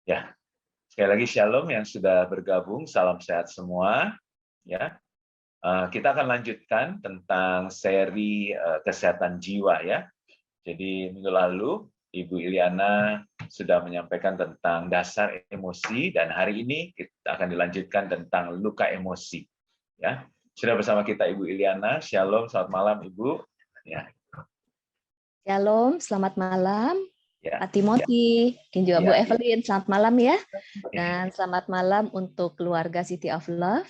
Ya, sekali lagi shalom yang sudah bergabung, salam sehat semua. Ya, kita akan lanjutkan tentang seri kesehatan jiwa ya. Jadi minggu lalu Ibu Iliana sudah menyampaikan tentang dasar emosi dan hari ini kita akan dilanjutkan tentang luka emosi. Ya, sudah bersama kita Ibu Iliana. Shalom, selamat malam Ibu. Ya. Shalom, selamat malam. Ya. Pak Timothy, dan juga Bu Ya. Evelyn, selamat malam ya. Dan selamat malam untuk keluarga City of Love.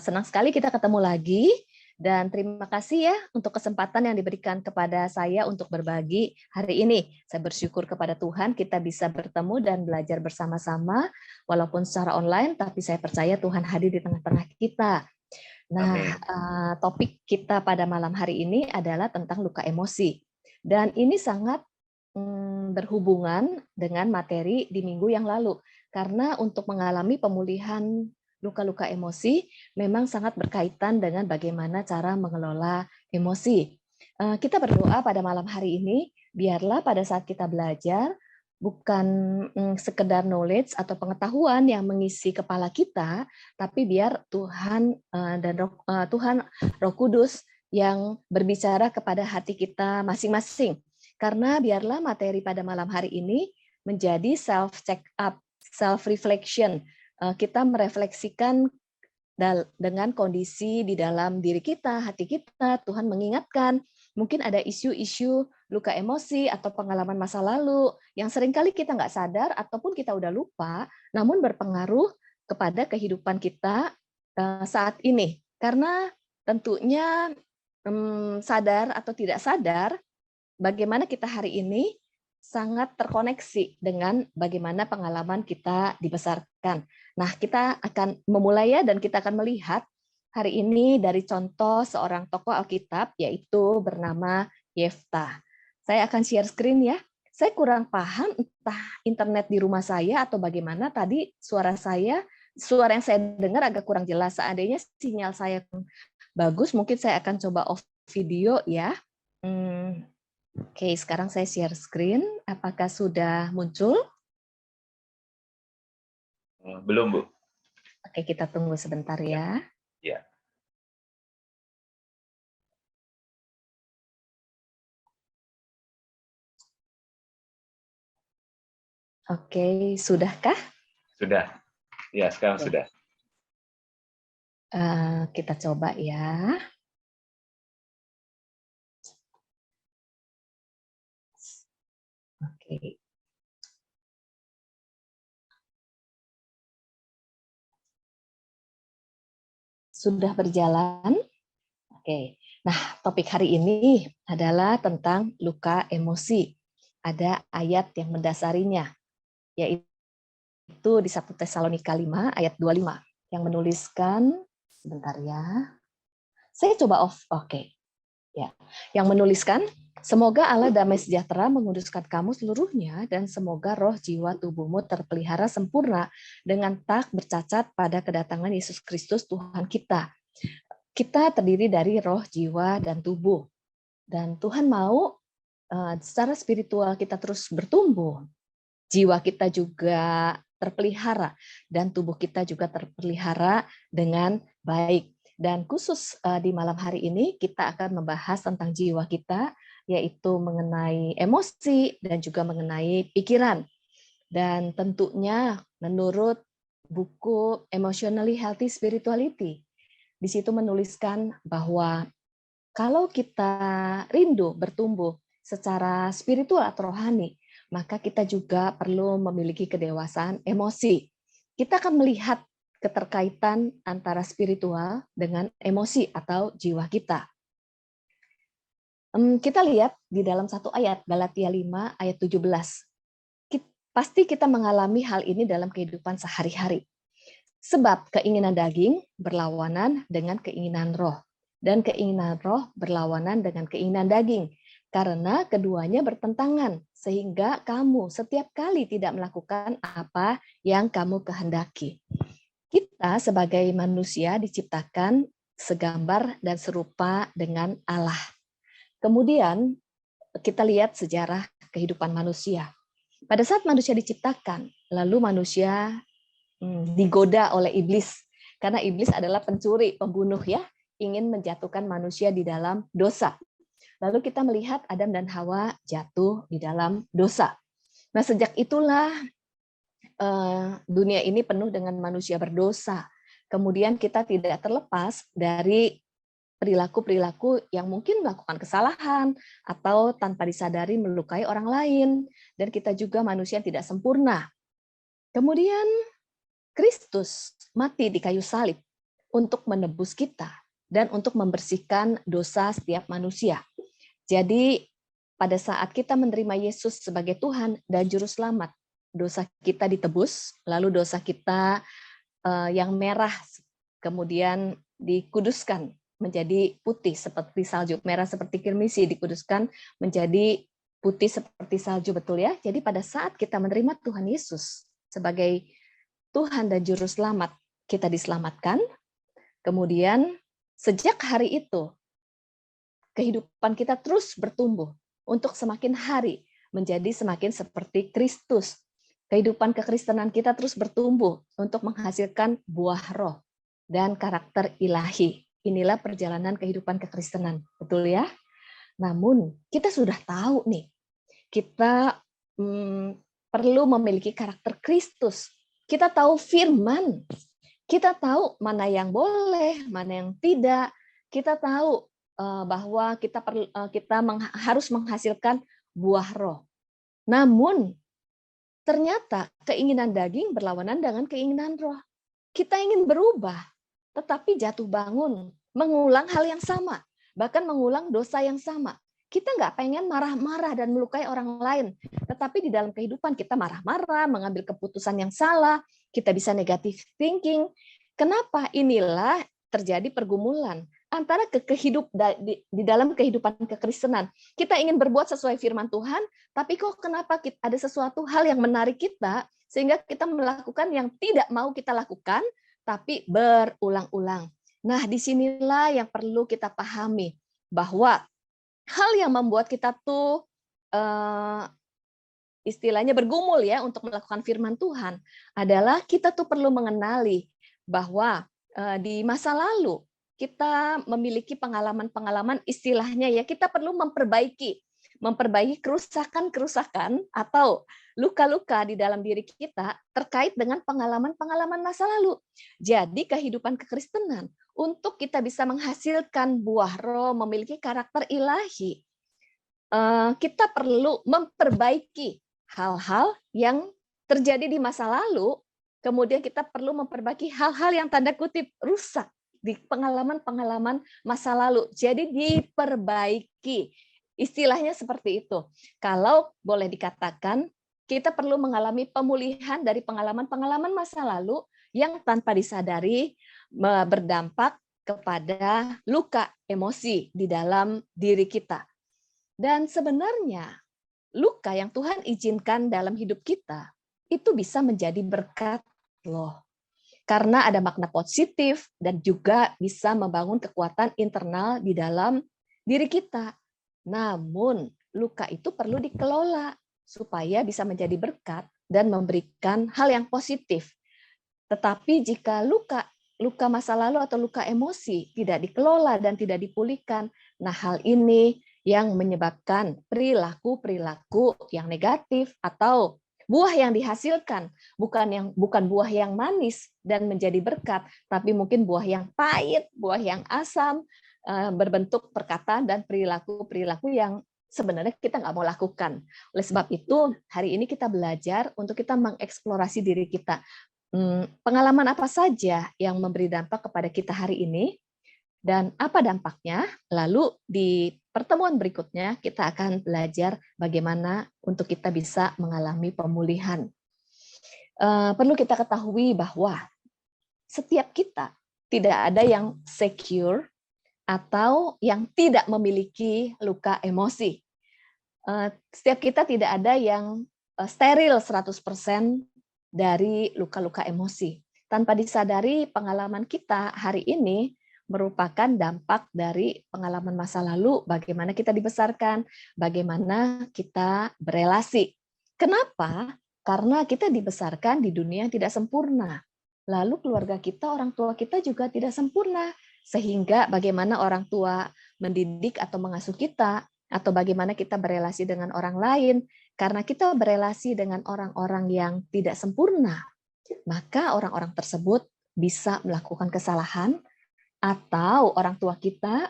Senang sekali kita ketemu lagi. Dan terima kasih ya untuk kesempatan yang diberikan kepada saya untuk berbagi hari ini. Saya bersyukur kepada Tuhan kita bisa bertemu dan belajar bersama-sama, walaupun secara online, tapi saya percaya Tuhan hadir di tengah-tengah kita. Nah, topik kita pada malam hari ini adalah tentang luka emosi. Dan ini sangat berhubungan dengan materi di minggu yang lalu. Karena untuk mengalami pemulihan luka-luka emosi memang sangat berkaitan dengan bagaimana cara mengelola emosi. Kita berdoa pada malam hari ini, biarlah pada saat kita belajar, bukan sekedar knowledge atau pengetahuan yang mengisi kepala kita, tapi biar Tuhan dan Tuhan Roh Kudus yang berbicara kepada hati kita masing-masing. Karena biarlah materi pada malam hari ini menjadi self-check up, self-reflection. Kita merefleksikan dengan kondisi di dalam diri kita, hati kita. Tuhan mengingatkan, mungkin ada isu-isu luka emosi atau pengalaman masa lalu yang seringkali kita nggak sadar ataupun kita udah lupa, namun berpengaruh kepada kehidupan kita saat ini. Karena tentunya sadar atau tidak sadar, bagaimana kita hari ini sangat terkoneksi dengan bagaimana pengalaman kita dibesarkan. Nah, kita akan memulai ya, dan kita akan melihat hari ini dari contoh seorang tokoh Alkitab, yaitu bernama Yefta. Saya akan share screen ya. Saya kurang paham entah internet di rumah saya atau bagaimana tadi suara yang saya dengar agak kurang jelas. Seandainya sinyal saya bagus, mungkin saya akan coba off video ya. Oke, sekarang saya share screen. Apakah sudah muncul? Belum, Bu. Oke, kita tunggu sebentar ya. Ya. Oke, sudahkah? Sudah. Ya, sekarang sudah. Kita coba ya. Oke. Sudah berjalan? Oke. Nah, topik hari ini adalah tentang luka emosi. Ada ayat yang mendasarinya, yaitu di 1 Tesalonika 5 ayat 25 yang menuliskan, sebentar ya. Saya coba off. Oke. Ya, yang menuliskan, semoga Allah damai sejahtera menguduskan kamu seluruhnya dan semoga roh jiwa tubuhmu terpelihara sempurna dengan tak bercacat pada kedatangan Yesus Kristus Tuhan kita. Kita terdiri dari roh, jiwa, dan tubuh. Dan Tuhan mau secara spiritual kita terus bertumbuh. Jiwa kita juga terpelihara dan tubuh kita juga terpelihara dengan baik. Dan khusus di malam hari ini kita akan membahas tentang jiwa kita, yaitu mengenai emosi dan juga mengenai pikiran. Dan tentunya menurut buku Emotionally Healthy Spirituality, di situ menuliskan bahwa kalau kita rindu bertumbuh secara spiritual atau rohani, maka kita juga perlu memiliki kedewasaan emosi. Kita akan melihat keterkaitan antara spiritual dengan emosi atau jiwa kita. Kita lihat di dalam satu ayat, Galatia 5 ayat 17. Pasti kita mengalami hal ini dalam kehidupan sehari-hari. Sebab keinginan daging berlawanan dengan keinginan roh, dan keinginan roh berlawanan dengan keinginan daging. Karena keduanya bertentangan, sehingga kamu setiap kali tidak melakukan apa yang kamu kehendaki. Kita sebagai manusia diciptakan segambar dan serupa dengan Allah. Kemudian kita lihat sejarah kehidupan manusia. Pada saat manusia diciptakan, lalu manusia digoda oleh iblis, karena iblis adalah pencuri, pembunuh ya, ingin menjatuhkan manusia di dalam dosa. Lalu kita melihat Adam dan Hawa jatuh di dalam dosa. Nah, sejak itulah dunia ini penuh dengan manusia berdosa. Kemudian kita tidak terlepas dari perilaku-perilaku yang mungkin melakukan kesalahan atau tanpa disadari melukai orang lain. Dan kita juga manusia yang tidak sempurna. Kemudian Kristus mati di kayu salib untuk menebus kita dan untuk membersihkan dosa setiap manusia. Jadi pada saat kita menerima Yesus sebagai Tuhan dan Juru Selamat, dosa kita ditebus, lalu dosa kita yang merah kemudian dikuduskan menjadi putih seperti salju, merah seperti kirmisi dikuduskan menjadi putih seperti salju, betul ya? Jadi pada saat kita menerima Tuhan Yesus sebagai Tuhan dan Juru Selamat, kita diselamatkan. Kemudian sejak hari itu, kehidupan kita terus bertumbuh untuk semakin hari menjadi semakin seperti Kristus. Kehidupan kekristenan kita terus bertumbuh untuk menghasilkan buah roh dan karakter ilahi. Inilah perjalanan kehidupan kekristenan, betul ya? Namun kita sudah tahu nih, kita perlu memiliki karakter Kristus. Kita tahu firman, kita tahu mana yang boleh, mana yang tidak. Kita tahu bahwa kita harus menghasilkan buah roh. Namun ternyata keinginan daging berlawanan dengan keinginan roh. Kita ingin berubah, tetapi jatuh bangun, mengulang hal yang sama, bahkan mengulang dosa yang sama. Kita nggak pengen marah-marah dan melukai orang lain, tetapi di dalam kehidupan kita marah-marah, mengambil keputusan yang salah, kita bisa negative thinking. Kenapa? Inilah terjadi pergumulan antara di dalam kehidupan kekristenan. Kita ingin berbuat sesuai firman Tuhan, tapi kok kenapa ada sesuatu hal yang menarik kita, sehingga kita melakukan yang tidak mau kita lakukan, tapi berulang-ulang. Nah, disinilah yang perlu kita pahami, bahwa hal yang membuat kita tuh istilahnya bergumul ya untuk melakukan firman Tuhan adalah kita tuh perlu mengenali bahwa di masa lalu kita memiliki pengalaman-pengalaman, istilahnya ya, kita perlu memperbaiki kerusakan-kerusakan atau luka-luka di dalam diri kita terkait dengan pengalaman-pengalaman masa lalu. Jadi kehidupan kekristenan untuk kita bisa menghasilkan buah roh, memiliki karakter ilahi, kita perlu memperbaiki hal-hal yang terjadi di masa lalu, kemudian kita perlu memperbaiki hal-hal yang tanda kutip rusak di pengalaman-pengalaman masa lalu. Jadi diperbaiki. Istilahnya seperti itu. Kalau boleh dikatakan, kita perlu mengalami pemulihan dari pengalaman-pengalaman masa lalu yang tanpa disadari berdampak kepada luka emosi di dalam diri kita. Dan sebenarnya luka yang Tuhan izinkan dalam hidup kita itu bisa menjadi berkat loh. Karena ada makna positif dan juga bisa membangun kekuatan internal di dalam diri kita. Namun, luka itu perlu dikelola supaya bisa menjadi berkat dan memberikan hal yang positif. Tetapi jika luka masa lalu atau luka emosi tidak dikelola dan tidak dipulihkan, nah hal ini yang menyebabkan perilaku-perilaku yang negatif atau buah yang dihasilkan bukan buah yang manis dan menjadi berkat, tapi mungkin buah yang pahit, buah yang asam, berbentuk perkataan dan perilaku-perilaku yang sebenarnya kita nggak mau lakukan. Oleh sebab itu, hari ini kita belajar untuk kita mengeksplorasi diri kita. Pengalaman apa saja yang memberi dampak kepada kita hari ini, dan apa dampaknya. Lalu di pertemuan berikutnya kita akan belajar bagaimana untuk kita bisa mengalami pemulihan. Perlu kita ketahui bahwa setiap kita tidak ada yang secure atau yang tidak memiliki luka emosi. Setiap kita tidak ada yang steril 100% dari luka-luka emosi. Tanpa disadari, pengalaman kita hari ini merupakan dampak dari pengalaman masa lalu, bagaimana kita dibesarkan, bagaimana kita berelasi. Kenapa? Karena kita dibesarkan di dunia yang tidak sempurna. Lalu keluarga kita, orang tua kita juga tidak sempurna. Sehingga bagaimana orang tua mendidik atau mengasuh kita, atau bagaimana kita berelasi dengan orang lain, karena kita berelasi dengan orang-orang yang tidak sempurna, maka orang-orang tersebut bisa melakukan kesalahan, atau orang tua kita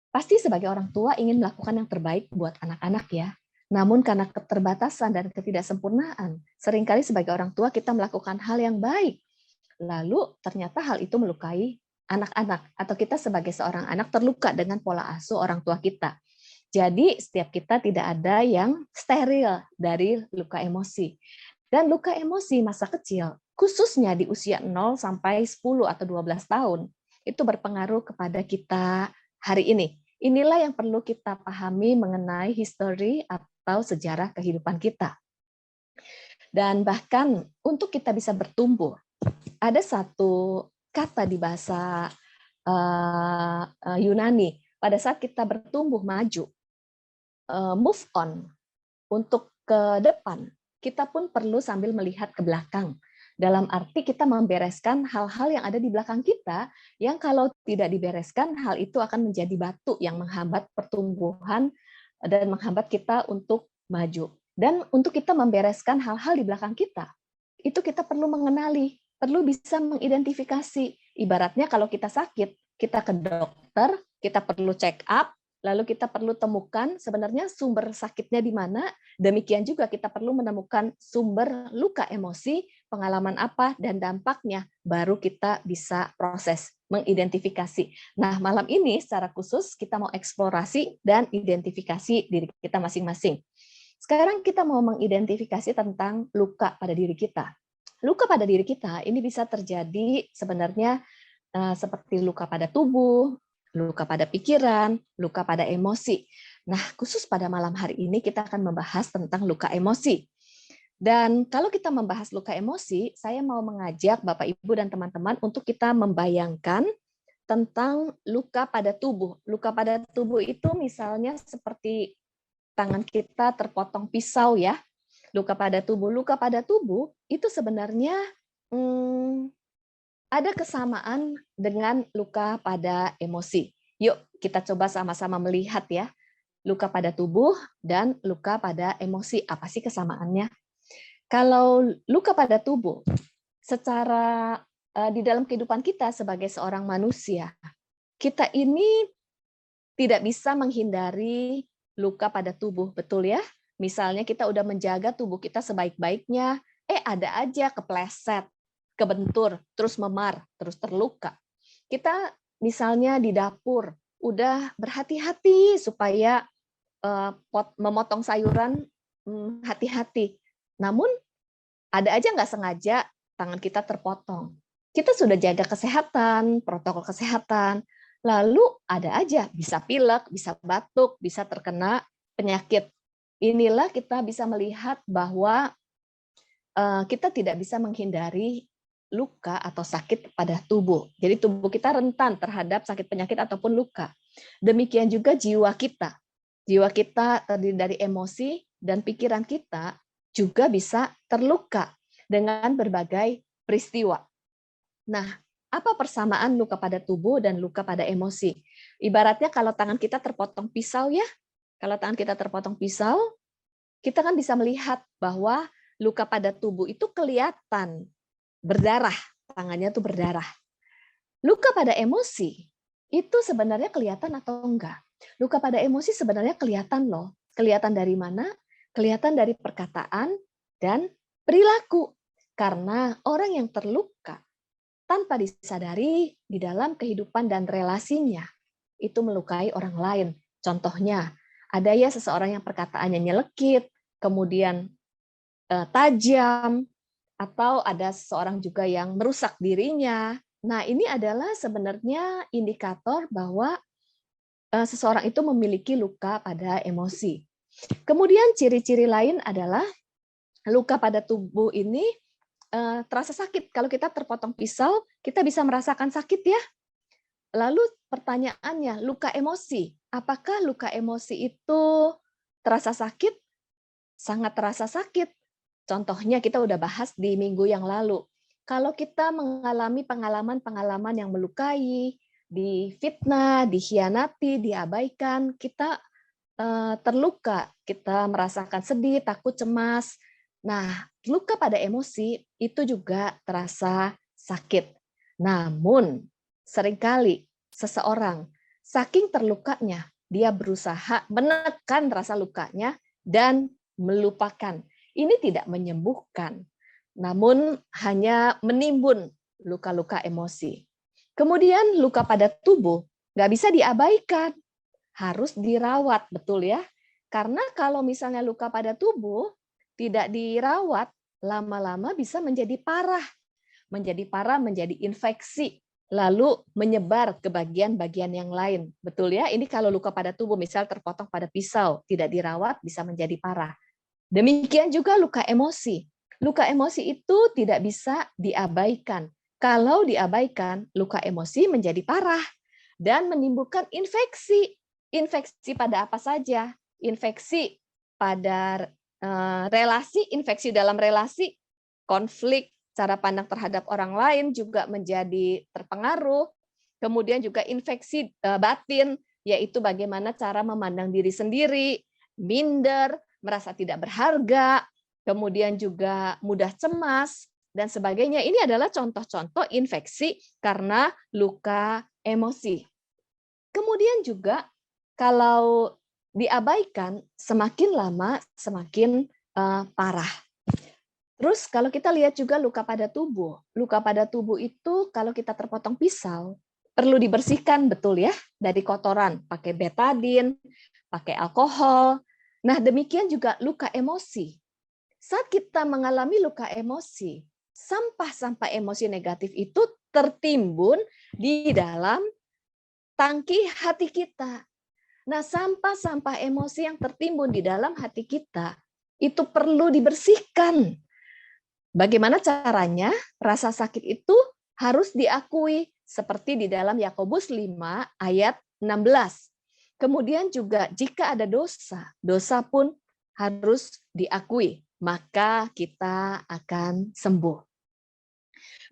pasti sebagai orang tua ingin melakukan yang terbaik buat anak-anak ya. Namun karena keterbatasan dan ketidaksempurnaan, seringkali sebagai orang tua kita melakukan hal yang baik. Lalu ternyata hal itu melukai anak-anak, atau kita sebagai seorang anak terluka dengan pola asuh orang tua kita. Jadi setiap kita tidak ada yang steril dari luka emosi. Dan luka emosi masa kecil, khususnya di usia 0 sampai 10 atau 12 tahun, itu berpengaruh kepada kita hari ini. Inilah yang perlu kita pahami mengenai history atau sejarah kehidupan kita. Dan bahkan untuk kita bisa bertumbuh, ada satu kata di bahasa Yunani, pada saat kita bertumbuh maju, move on, untuk ke depan, kita pun perlu sambil melihat ke belakang. Dalam arti kita membereskan hal-hal yang ada di belakang kita, yang kalau tidak dibereskan, hal itu akan menjadi batu yang menghambat pertumbuhan dan menghambat kita untuk maju. Dan untuk kita membereskan hal-hal di belakang kita, itu kita perlu mengenali, perlu bisa mengidentifikasi. Ibaratnya kalau kita sakit, kita ke dokter, kita perlu check up, lalu kita perlu temukan sebenarnya sumber sakitnya di mana. Demikian juga kita perlu menemukan sumber luka emosi, pengalaman apa, dan dampaknya. Baru kita bisa proses, mengidentifikasi. Nah, malam ini secara khusus kita mau eksplorasi dan identifikasi diri kita masing-masing. Sekarang kita mau mengidentifikasi tentang luka pada diri kita. Luka pada diri kita ini bisa terjadi sebenarnya seperti luka pada tubuh, luka pada pikiran, luka pada emosi. Nah, khusus pada malam hari ini kita akan membahas tentang luka emosi. Dan kalau kita membahas luka emosi, saya mau mengajak Bapak, Ibu, dan teman-teman untuk kita membayangkan tentang luka pada tubuh. Luka pada tubuh itu misalnya seperti tangan kita terpotong pisau ya. Luka pada tubuh. Luka pada tubuh itu sebenarnya ada kesamaan dengan luka pada emosi. Yuk kita coba sama-sama melihat ya. Luka pada tubuh dan luka pada emosi. Apa sih kesamaannya? Kalau luka pada tubuh, secara di dalam kehidupan kita sebagai seorang manusia, kita ini tidak bisa menghindari luka pada tubuh, betul ya? Misalnya kita udah menjaga tubuh kita sebaik-baiknya, ada aja kepleset, kebentur, terus memar, terus terluka. Kita misalnya di dapur, udah berhati-hati supaya memotong sayuran hati-hati. Namun ada aja nggak sengaja tangan kita terpotong. Kita sudah jaga kesehatan, protokol kesehatan, lalu ada aja bisa pilek, bisa batuk, bisa terkena penyakit. Inilah kita bisa melihat bahwa kita tidak bisa menghindari luka atau sakit pada tubuh. Jadi tubuh kita rentan terhadap sakit penyakit ataupun luka. Demikian juga jiwa kita. Jiwa kita terdiri dari emosi dan pikiran kita juga bisa terluka dengan berbagai peristiwa. Nah, apa persamaan luka pada tubuh dan luka pada emosi? Ibaratnya kalau tangan kita terpotong pisau ya, kalau tangan kita terpotong pisau, kita kan bisa melihat bahwa luka pada tubuh itu kelihatan berdarah, tangannya tuh berdarah. Luka pada emosi itu sebenarnya kelihatan atau enggak? Luka pada emosi sebenarnya kelihatan loh. Kelihatan dari mana? Kelihatan dari perkataan dan perilaku. Karena orang yang terluka tanpa disadari di dalam kehidupan dan relasinya itu melukai orang lain. Contohnya, ada ya seseorang yang perkataannya nyelekit, kemudian tajam, atau ada seseorang juga yang merusak dirinya. Nah, ini adalah sebenarnya indikator bahwa seseorang itu memiliki luka pada emosi. Kemudian ciri-ciri lain adalah luka pada tubuh ini terasa sakit. Kalau kita terpotong pisau, kita bisa merasakan sakit ya. Lalu pertanyaannya, luka emosi. Apakah luka emosi itu terasa sakit? Sangat terasa sakit. contohnya kita udah bahas di minggu yang lalu. Kalau kita mengalami pengalaman-pengalaman yang melukai, difitnah, dikhianati, diabaikan, kita terluka, kita merasakan sedih, takut, cemas. Nah, luka pada emosi itu juga terasa sakit. Namun, seringkali seseorang saking terlukanya, dia berusaha menekan rasa lukanya dan melupakan. Ini tidak menyembuhkan, namun hanya menimbun luka-luka emosi. Kemudian luka pada tubuh nggak bisa diabaikan, harus dirawat, betul ya? Karena kalau misalnya luka pada tubuh tidak dirawat, lama-lama bisa menjadi parah, menjadi infeksi, lalu menyebar ke bagian-bagian yang lain. Betul ya? Ini kalau luka pada tubuh, misal terpotong pada pisau, tidak dirawat bisa menjadi parah. Demikian juga luka emosi. Luka emosi itu tidak bisa diabaikan. Kalau diabaikan, luka emosi menjadi parah dan menimbulkan infeksi. Infeksi pada apa saja? Infeksi pada relasi, infeksi dalam relasi, konflik, cara pandang terhadap orang lain juga menjadi terpengaruh. Kemudian juga infeksi batin, yaitu bagaimana cara memandang diri sendiri, minder, merasa tidak berharga, kemudian juga mudah cemas, dan sebagainya. Ini adalah contoh-contoh infeksi karena luka emosi. Kemudian juga kalau diabaikan, semakin lama semakin parah. Terus kalau kita lihat juga luka pada tubuh. Luka pada tubuh itu kalau kita terpotong pisau, perlu dibersihkan, betul ya, dari kotoran. Pakai betadin, pakai alkohol. Nah, demikian juga luka emosi. Saat kita mengalami luka emosi, sampah-sampah emosi negatif itu tertimbun di dalam tangki hati kita. Nah, sampah-sampah emosi yang tertimbun di dalam hati kita itu perlu dibersihkan. Bagaimana caranya? Rasa sakit itu harus diakui seperti di dalam Yakobus 5 ayat 16. Kemudian juga jika ada dosa, dosa pun harus diakui, maka kita akan sembuh.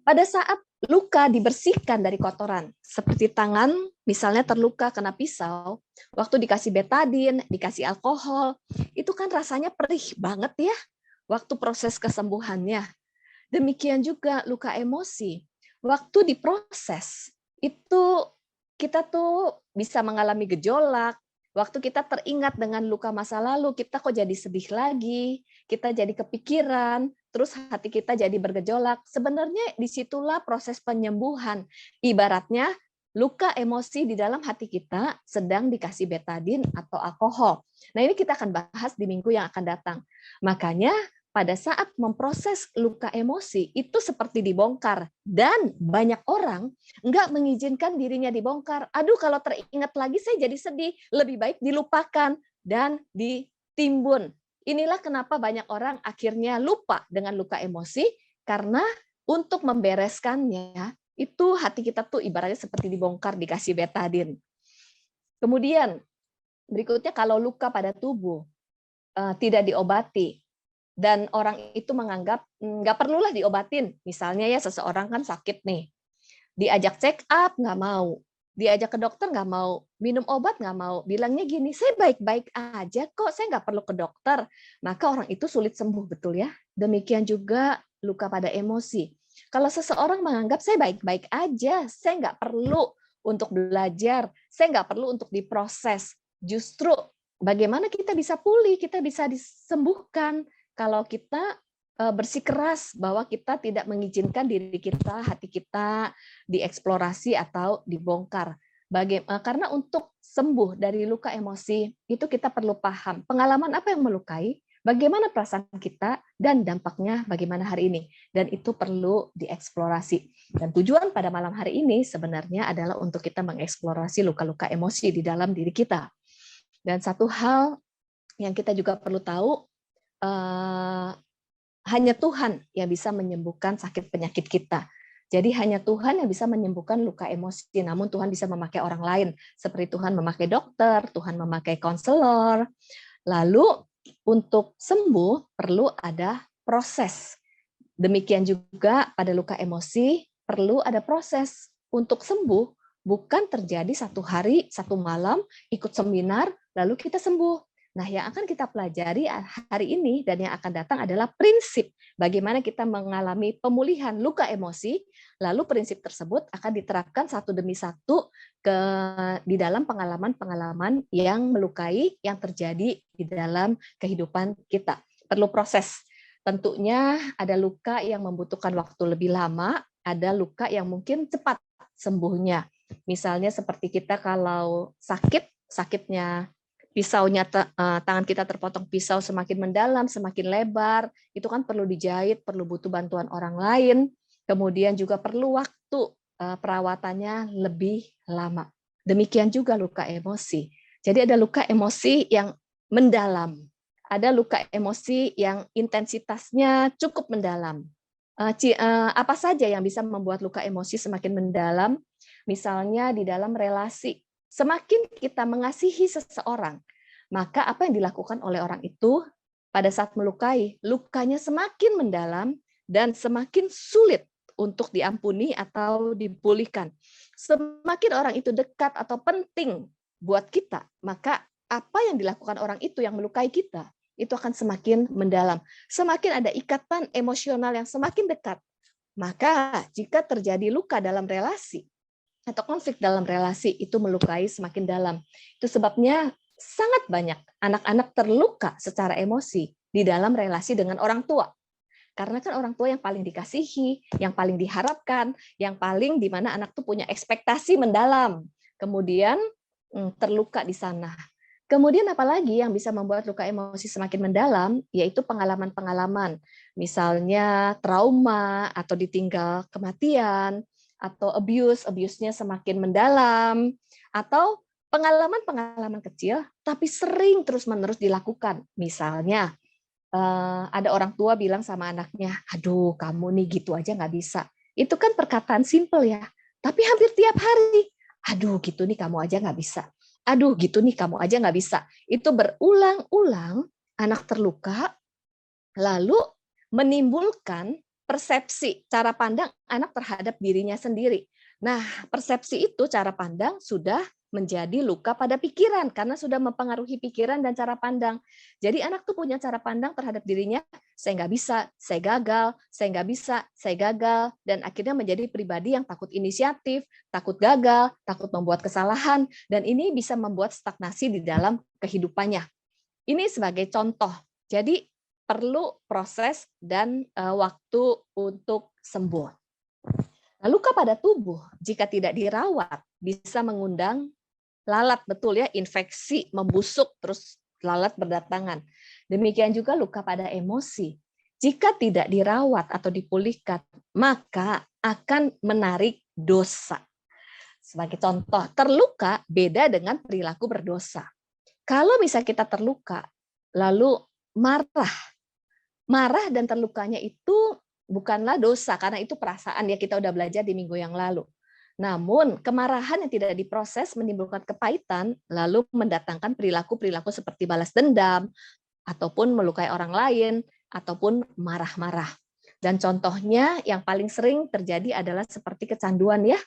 Pada saat luka dibersihkan dari kotoran, seperti tangan misalnya terluka kena pisau, waktu dikasih betadin, dikasih alkohol, itu kan rasanya perih banget ya, waktu proses kesembuhannya. Demikian juga luka emosi, waktu diproses, itu kita tuh bisa mengalami gejolak, waktu kita teringat dengan luka masa lalu, kita kok jadi sedih lagi, kita jadi kepikiran, terus hati kita jadi bergejolak. Sebenarnya disitulah proses penyembuhan. Ibaratnya luka emosi di dalam hati kita sedang dikasih betadin atau alkohol. Nah, ini kita akan bahas di minggu yang akan datang. Makanya pada saat memproses luka emosi itu seperti dibongkar. Dan banyak orang nggak mengizinkan dirinya dibongkar. Aduh, kalau teringat lagi saya jadi sedih. Lebih baik dilupakan dan ditimbun. Inilah kenapa banyak orang akhirnya lupa dengan luka emosi, karena untuk membereskannya, itu hati kita tuh ibaratnya seperti dibongkar, dikasih betadin. Kemudian, berikutnya kalau luka pada tubuh tidak diobati, dan orang itu menganggap nggak perlulah diobatin. Misalnya ya seseorang kan sakit nih, diajak check up nggak mau, diajak ke dokter nggak mau, minum obat nggak mau, bilangnya gini, saya baik-baik aja kok, saya nggak perlu ke dokter. Maka orang itu sulit sembuh, betul ya. Demikian juga luka pada emosi. Kalau seseorang menganggap saya baik-baik aja, saya nggak perlu untuk belajar, saya nggak perlu untuk diproses. Justru bagaimana kita bisa pulih, kita bisa disembuhkan kalau kita bersikeras bahwa kita tidak mengizinkan diri kita, hati kita dieksplorasi atau dibongkar. Karena untuk sembuh dari luka emosi, itu kita perlu paham pengalaman apa yang melukai, bagaimana perasaan kita, dan dampaknya bagaimana hari ini. Dan itu perlu dieksplorasi. Dan tujuan pada malam hari ini sebenarnya adalah untuk kita mengeksplorasi luka-luka emosi di dalam diri kita. Dan satu hal yang kita juga perlu tahu, hanya Tuhan yang bisa menyembuhkan sakit penyakit kita. Jadi hanya Tuhan yang bisa menyembuhkan luka emosi, namun Tuhan bisa memakai orang lain. Seperti Tuhan memakai dokter, Tuhan memakai konselor. Lalu untuk sembuh perlu ada proses. Demikian juga pada luka emosi, perlu ada proses untuk sembuh, bukan terjadi satu hari, satu malam, ikut seminar, lalu kita sembuh. Nah, yang akan kita pelajari hari ini dan yang akan datang adalah prinsip bagaimana kita mengalami pemulihan luka emosi, lalu prinsip tersebut akan diterapkan satu demi satu di dalam pengalaman-pengalaman yang melukai yang terjadi di dalam kehidupan kita. Perlu proses. Tentunya ada luka yang membutuhkan waktu lebih lama, ada luka yang mungkin cepat sembuhnya. Misalnya seperti kita kalau sakitnya pisaunya tangan kita terpotong pisau semakin mendalam, semakin lebar, itu kan perlu dijahit, perlu butuh bantuan orang lain, kemudian juga perlu waktu perawatannya lebih lama. Demikian juga luka emosi. Jadi ada luka emosi yang mendalam, ada luka emosi yang intensitasnya cukup mendalam. Apa saja yang bisa membuat luka emosi semakin mendalam? Misalnya di dalam relasi. Semakin kita mengasihi seseorang, maka apa yang dilakukan oleh orang itu pada saat melukai, lukanya semakin mendalam dan semakin sulit untuk diampuni atau dipulihkan. Semakin orang itu dekat atau penting buat kita, maka apa yang dilakukan orang itu yang melukai kita, itu akan semakin mendalam. Semakin ada ikatan emosional yang semakin dekat, maka jika terjadi luka dalam relasi, atau konflik dalam relasi itu melukai semakin dalam. Itu sebabnya sangat banyak anak-anak terluka secara emosi di dalam relasi dengan orang tua. Karena kan orang tua yang paling dikasihi, yang paling diharapkan, yang paling di mana anak tuh punya ekspektasi mendalam. Kemudian terluka di sana. Kemudian apalagi yang bisa membuat luka emosi semakin mendalam, yaitu pengalaman-pengalaman. Misalnya trauma atau ditinggal kematian, atau abuse-nya semakin mendalam, atau pengalaman-pengalaman kecil, tapi sering terus-menerus dilakukan. Misalnya, ada orang tua bilang sama anaknya, aduh kamu nih gitu aja nggak bisa. Itu kan perkataan simple ya, tapi hampir tiap hari, aduh gitu nih kamu aja nggak bisa. Aduh gitu nih kamu aja nggak bisa. Itu berulang-ulang, anak terluka, lalu menimbulkan persepsi, cara pandang anak terhadap dirinya sendiri. Nah, persepsi itu, cara pandang sudah menjadi luka pada pikiran karena sudah mempengaruhi pikiran dan cara pandang. Jadi anak tuh punya cara pandang terhadap dirinya, saya nggak bisa, saya gagal, saya nggak bisa, saya gagal, dan akhirnya menjadi pribadi yang takut inisiatif, takut gagal, takut membuat kesalahan, dan ini bisa membuat stagnasi di dalam kehidupannya. Ini sebagai contoh. Jadi perlu proses dan waktu untuk sembuh. Nah, luka pada tubuh jika tidak dirawat bisa mengundang lalat, betul ya, infeksi, membusuk, terus lalat berdatangan. Demikian juga luka pada emosi. Jika tidak dirawat atau dipulihkan, maka akan menarik dosa. Sebagai contoh, terluka beda dengan perilaku berdosa. Kalau misalnya kita terluka, lalu marah dan terlukanya itu bukanlah dosa, karena itu perasaan ya, kita udah belajar di minggu yang lalu. Namun, kemarahan yang tidak diproses menimbulkan kepahitan, lalu mendatangkan perilaku-perilaku seperti balas dendam, ataupun melukai orang lain, ataupun marah-marah. Dan contohnya yang paling sering terjadi adalah seperti kecanduan ya,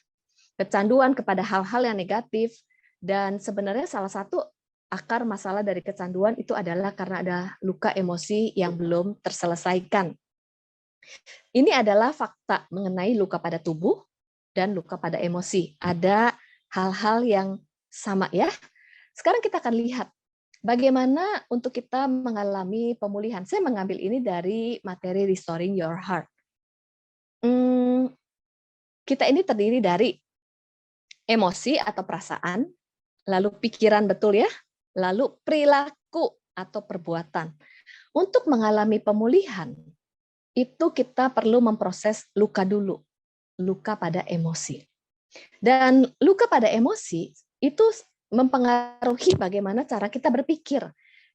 kecanduan kepada hal-hal yang negatif, dan sebenarnya salah satu akar masalah dari kecanduan itu adalah karena ada luka emosi yang belum terselesaikan. Ini adalah fakta mengenai luka pada tubuh dan luka pada emosi. Ada hal-hal yang sama ya. Sekarang kita akan lihat bagaimana untuk kita mengalami pemulihan. Saya mengambil ini dari materi Restoring Your Heart. Kita ini terdiri dari emosi atau perasaan, lalu pikiran, betul ya, lalu perilaku atau perbuatan. Untuk mengalami pemulihan, itu kita perlu memproses luka dulu, luka pada emosi. Dan luka pada emosi itu mempengaruhi bagaimana cara kita berpikir.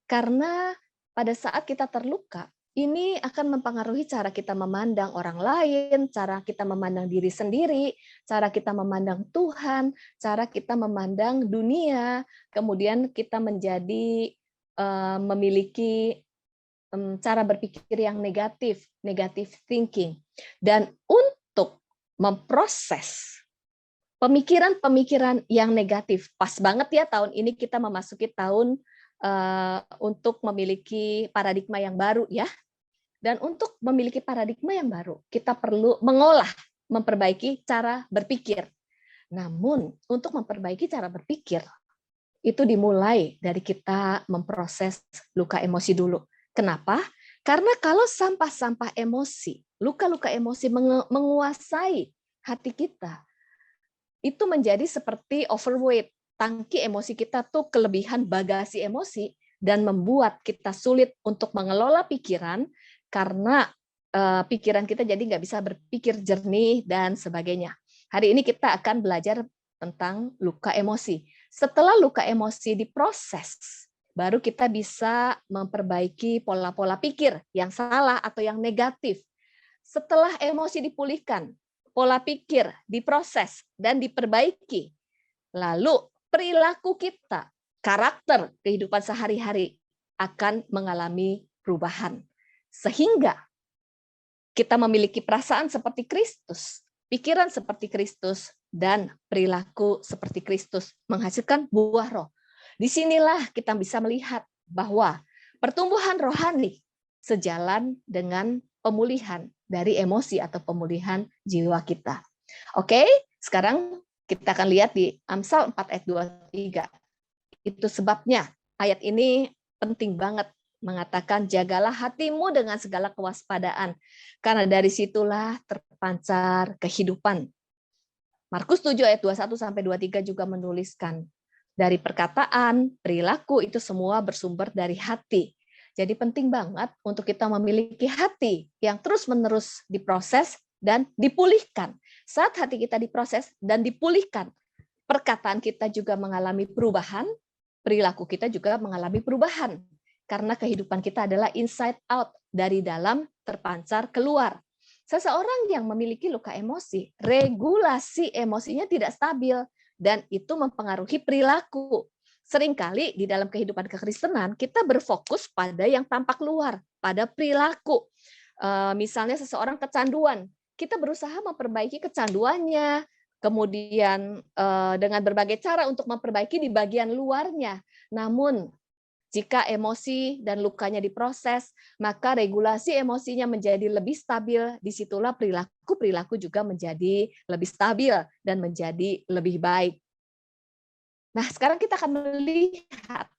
Karena pada saat kita terluka, ini akan mempengaruhi cara kita memandang orang lain, cara kita memandang diri sendiri, cara kita memandang Tuhan, cara kita memandang dunia, kemudian kita menjadi memiliki cara berpikir yang negatif, negative thinking. Dan untuk memproses pemikiran-pemikiran yang negatif. Pas banget ya tahun ini kita memasuki tahun untuk memiliki paradigma yang baru ya. Dan untuk memiliki paradigma yang baru, kita perlu mengolah, memperbaiki cara berpikir. Namun, untuk memperbaiki cara berpikir, itu dimulai dari kita memproses luka emosi dulu. Kenapa? Karena kalau sampah-sampah emosi, luka-luka emosi menguasai hati kita, itu menjadi seperti overweight. Tangki emosi kita tuh kelebihan bagasi emosi dan membuat kita sulit untuk mengelola pikiran karena pikiran kita jadi nggak bisa berpikir jernih dan sebagainya. Hari ini kita akan belajar tentang luka emosi. Setelah luka emosi diproses, baru kita bisa memperbaiki pola-pola pikir yang salah atau yang negatif. Setelah emosi dipulihkan, pola pikir diproses dan diperbaiki. Lalu perilaku kita, karakter kehidupan sehari-hari akan mengalami perubahan. Sehingga kita memiliki perasaan seperti Kristus, pikiran seperti Kristus, dan perilaku seperti Kristus, menghasilkan buah roh. Disinilah kita bisa melihat bahwa pertumbuhan rohani sejalan dengan pemulihan dari emosi atau pemulihan jiwa kita. Oke, sekarang kita akan lihat di Amsal 4 ayat 23. Itu sebabnya ayat ini penting banget mengatakan jagalah hatimu dengan segala kewaspadaan karena dari situlah terpancar kehidupan. Markus 7 ayat 21 sampai 23 juga menuliskan dari perkataan, perilaku itu semua bersumber dari hati. Jadi penting banget untuk kita memiliki hati yang terus-menerus diproses dan dipulihkan. Saat hati kita diproses dan dipulihkan, perkataan kita juga mengalami perubahan, perilaku kita juga mengalami perubahan. Karena kehidupan kita adalah inside out, dari dalam terpancar keluar. Seseorang yang memiliki luka emosi, regulasi emosinya tidak stabil, dan itu mempengaruhi perilaku. Seringkali di dalam kehidupan kekristenan, kita berfokus pada yang tampak luar, pada perilaku. Misalnya seseorang kecanduan, kita berusaha memperbaiki kecanduannya, kemudian dengan berbagai cara untuk memperbaiki di bagian luarnya. Namun, jika emosi dan lukanya diproses, maka regulasi emosinya menjadi lebih stabil. Disitulah perilaku juga menjadi lebih stabil dan menjadi lebih baik. Nah, sekarang kita akan melihat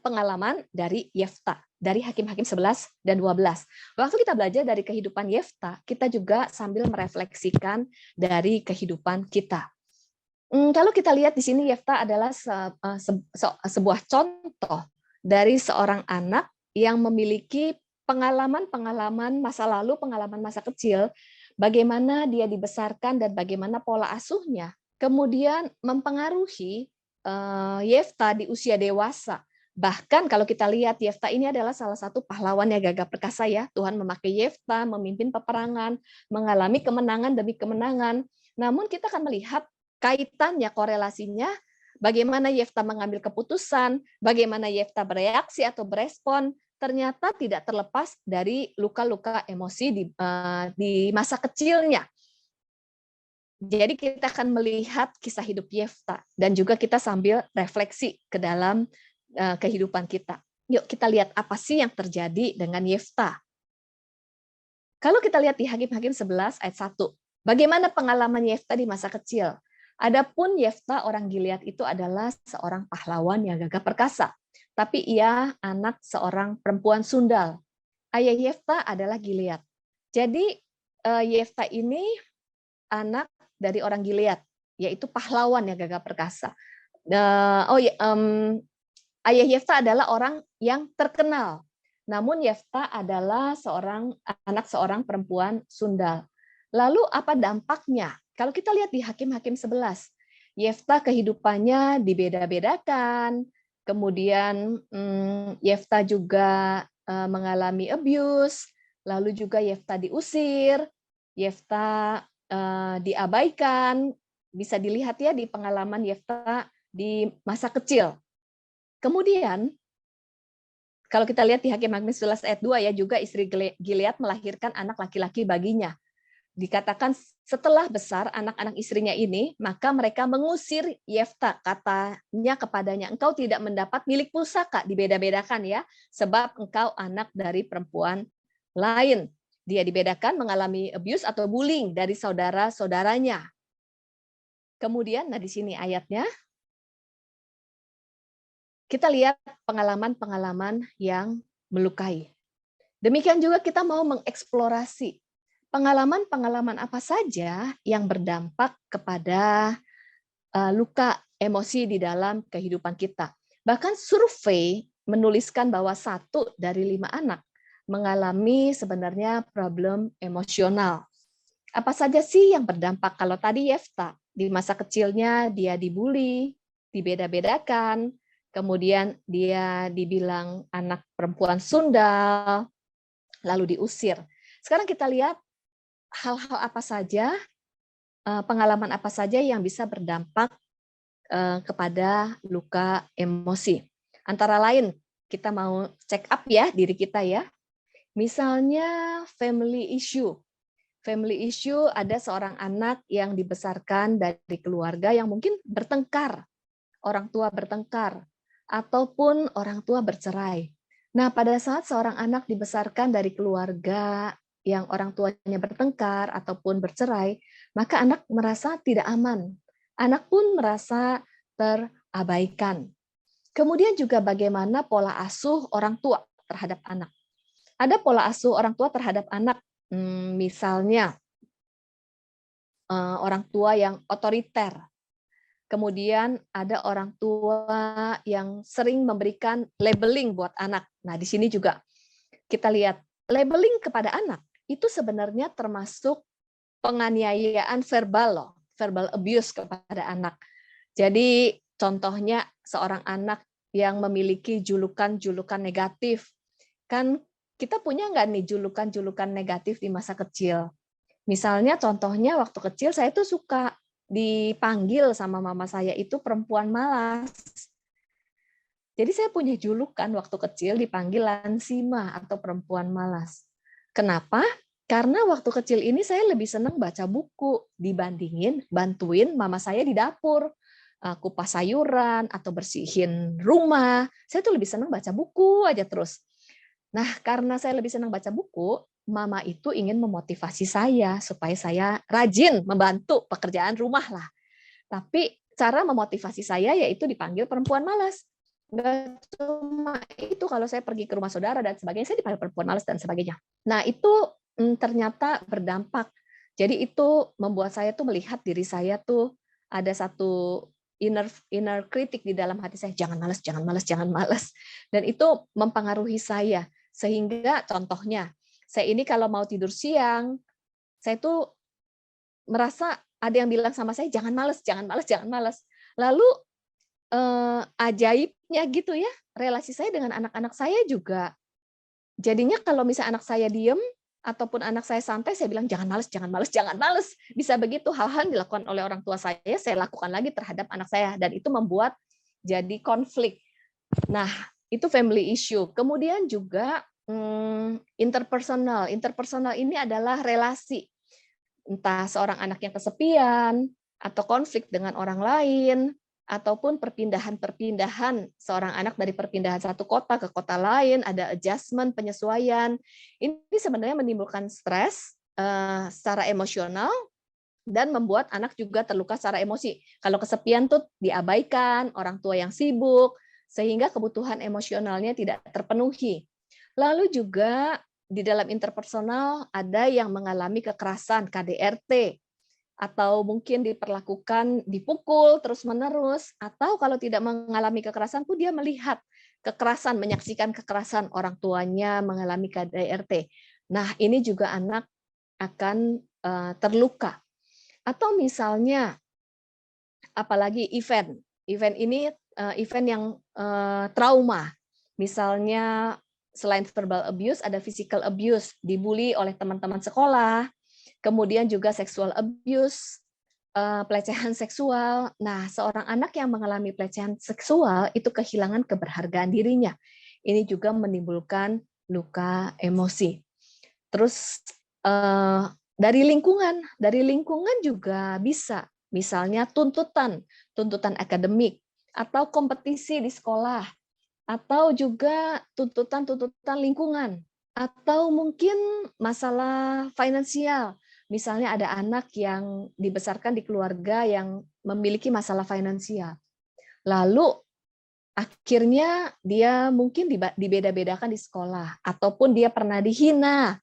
pengalaman dari Yefta, dari Hakim-Hakim 11 dan 12. Waktu kita belajar dari kehidupan Yefta, kita juga sambil merefleksikan dari kehidupan kita. Kalau kita lihat di sini, Yefta adalah sebuah contoh dari seorang anak yang memiliki pengalaman-pengalaman masa lalu, pengalaman masa kecil, bagaimana dia dibesarkan dan bagaimana pola asuhnya, kemudian mempengaruhi Yefta di usia dewasa. Bahkan kalau kita lihat, Yefta ini adalah salah satu pahlawan yang gagah perkasa ya. Tuhan memakai Yefta memimpin peperangan, mengalami kemenangan demi kemenangan. Namun kita akan melihat kaitannya, korelasinya, bagaimana Yefta mengambil keputusan, bagaimana Yefta bereaksi atau berespon, ternyata tidak terlepas dari luka-luka emosi di masa kecilnya. Jadi kita akan melihat kisah hidup Yefta, dan juga kita sambil refleksi ke dalam kehidupan kita. Yuk kita lihat apa sih yang terjadi dengan Yefta. Kalau kita lihat di Hakim-Hakim 11 ayat 1, bagaimana pengalaman Yefta di masa kecil. Adapun Yefta orang Gilead itu adalah seorang pahlawan yang gagah perkasa, tapi ia anak seorang perempuan sundal. Ayah Yefta adalah Gilead. Jadi Yefta ini anak dari orang Gilead, yaitu pahlawan yang gagah perkasa. Ayah Yefta adalah orang yang terkenal, namun Yefta adalah anak seorang perempuan sundal. Lalu apa dampaknya? Kalau kita lihat di Hakim-Hakim 11, Yefta kehidupannya dibeda-bedakan, kemudian Yefta juga mengalami abuse, lalu juga Yefta diusir, Yefta diabaikan, bisa dilihat ya di pengalaman Yefta di masa kecil. Kemudian, Kalau kita lihat di Hakim 11 ayat 2 ya, juga istri Gilead melahirkan anak laki-laki baginya. Dikatakan setelah besar anak-anak istrinya ini, maka mereka mengusir Yefta, katanya kepadanya, engkau tidak mendapat milik pusaka, dibeda-bedakan ya, sebab engkau anak dari perempuan lain. Dia dibedakan mengalami abuse atau bullying dari saudara-saudaranya. Kemudian, nah di sini ayatnya, kita lihat pengalaman-pengalaman yang melukai. Demikian juga kita mau mengeksplorasi pengalaman-pengalaman apa saja yang berdampak kepada luka emosi di dalam kehidupan kita. Bahkan survei menuliskan bahwa 1 dari 5 anak mengalami sebenarnya problem emosional. Apa saja sih yang berdampak? Kalau tadi Yefta, di masa kecilnya dia dibully, dibeda-bedakan, kemudian dia dibilang anak perempuan sundal, lalu diusir. Sekarang kita lihat hal-hal apa saja, pengalaman apa saja yang bisa berdampak kepada luka emosi. Antara lain, kita mau check up ya diri kita ya. Misalnya family issue. Family issue, ada seorang anak yang dibesarkan dari keluarga yang mungkin bertengkar, orang tua bertengkar, ataupun orang tua bercerai. Nah, pada saat seorang anak dibesarkan dari keluarga yang orang tuanya bertengkar ataupun bercerai, maka anak merasa tidak aman. Anak pun merasa terabaikan. Kemudian juga bagaimana pola asuh orang tua terhadap anak. Ada pola asuh orang tua terhadap anak, misalnya orang tua yang otoriter. Kemudian ada orang tua yang sering memberikan labeling buat anak. Nah, di sini juga kita lihat labeling kepada anak itu sebenarnya termasuk penganiayaan verbal loh, verbal abuse kepada anak. Jadi contohnya seorang anak yang memiliki julukan-julukan negatif. Kan kita punya nggak nih julukan-julukan negatif di masa kecil? Misalnya contohnya waktu kecil saya tuh suka dipanggil sama mama saya itu perempuan malas. Jadi saya punya julukan waktu kecil dipanggil Lansima atau perempuan malas. Kenapa? Karena waktu kecil ini saya lebih senang baca buku dibandingin bantuin mama saya di dapur, kupas sayuran atau bersihin rumah. Saya tuh lebih senang baca buku aja terus. Nah, karena saya lebih senang baca buku, mama itu ingin memotivasi saya supaya saya rajin membantu pekerjaan rumah lah. Tapi cara memotivasi saya yaitu dipanggil perempuan malas. Nggak cuma itu, kalau saya pergi ke rumah saudara dan sebagainya, saya dipanggil perempuan malas dan sebagainya. Nah, itu ternyata berdampak. Jadi itu membuat saya tuh melihat diri saya tuh ada satu inner critic di dalam hati saya, jangan malas, jangan malas, jangan malas. Dan itu mempengaruhi saya. Sehingga contohnya, saya ini kalau mau tidur siang, saya tuh merasa ada yang bilang sama saya, jangan malas, jangan malas, jangan malas. Lalu ajaibnya gitu ya, relasi saya dengan anak-anak saya juga. Jadinya kalau misalnya anak saya diem, ataupun anak saya santai, saya bilang jangan malas, jangan malas, jangan malas. Bisa begitu, hal-hal yang dilakukan oleh orang tua saya lakukan lagi terhadap anak saya. Dan itu membuat jadi konflik. Nah, itu family issue. Kemudian juga interpersonal. Interpersonal ini adalah relasi. Entah seorang anak yang kesepian, atau konflik dengan orang lain, ataupun perpindahan-perpindahan seorang anak dari perpindahan satu kota ke kota lain, ada adjustment, penyesuaian. Ini sebenarnya menimbulkan stres secara emosional dan membuat anak juga terluka secara emosi. Kalau kesepian tuh diabaikan, orang tua yang sibuk, sehingga kebutuhan emosionalnya tidak terpenuhi. Lalu juga di dalam interpersonal ada yang mengalami kekerasan, KDRT, atau mungkin diperlakukan, dipukul terus-menerus, atau kalau tidak mengalami kekerasan pun dia melihat kekerasan, menyaksikan kekerasan orang tuanya mengalami KDRT. Nah, ini juga anak akan terluka. Atau misalnya, apalagi event ini event yang trauma. Misalnya selain verbal abuse, ada physical abuse, dibully oleh teman-teman sekolah, kemudian juga sexual abuse, pelecehan seksual. Nah, seorang anak yang mengalami pelecehan seksual itu kehilangan keberhargaan dirinya. ini juga menimbulkan luka emosi. Terus dari lingkungan juga bisa, misalnya tuntutan akademik, atau kompetisi di sekolah, atau juga tuntutan lingkungan, atau mungkin masalah finansial. Misalnya ada anak yang dibesarkan di keluarga yang memiliki masalah finansial. Lalu akhirnya dia mungkin dibeda-bedakan di sekolah, ataupun dia pernah dihina,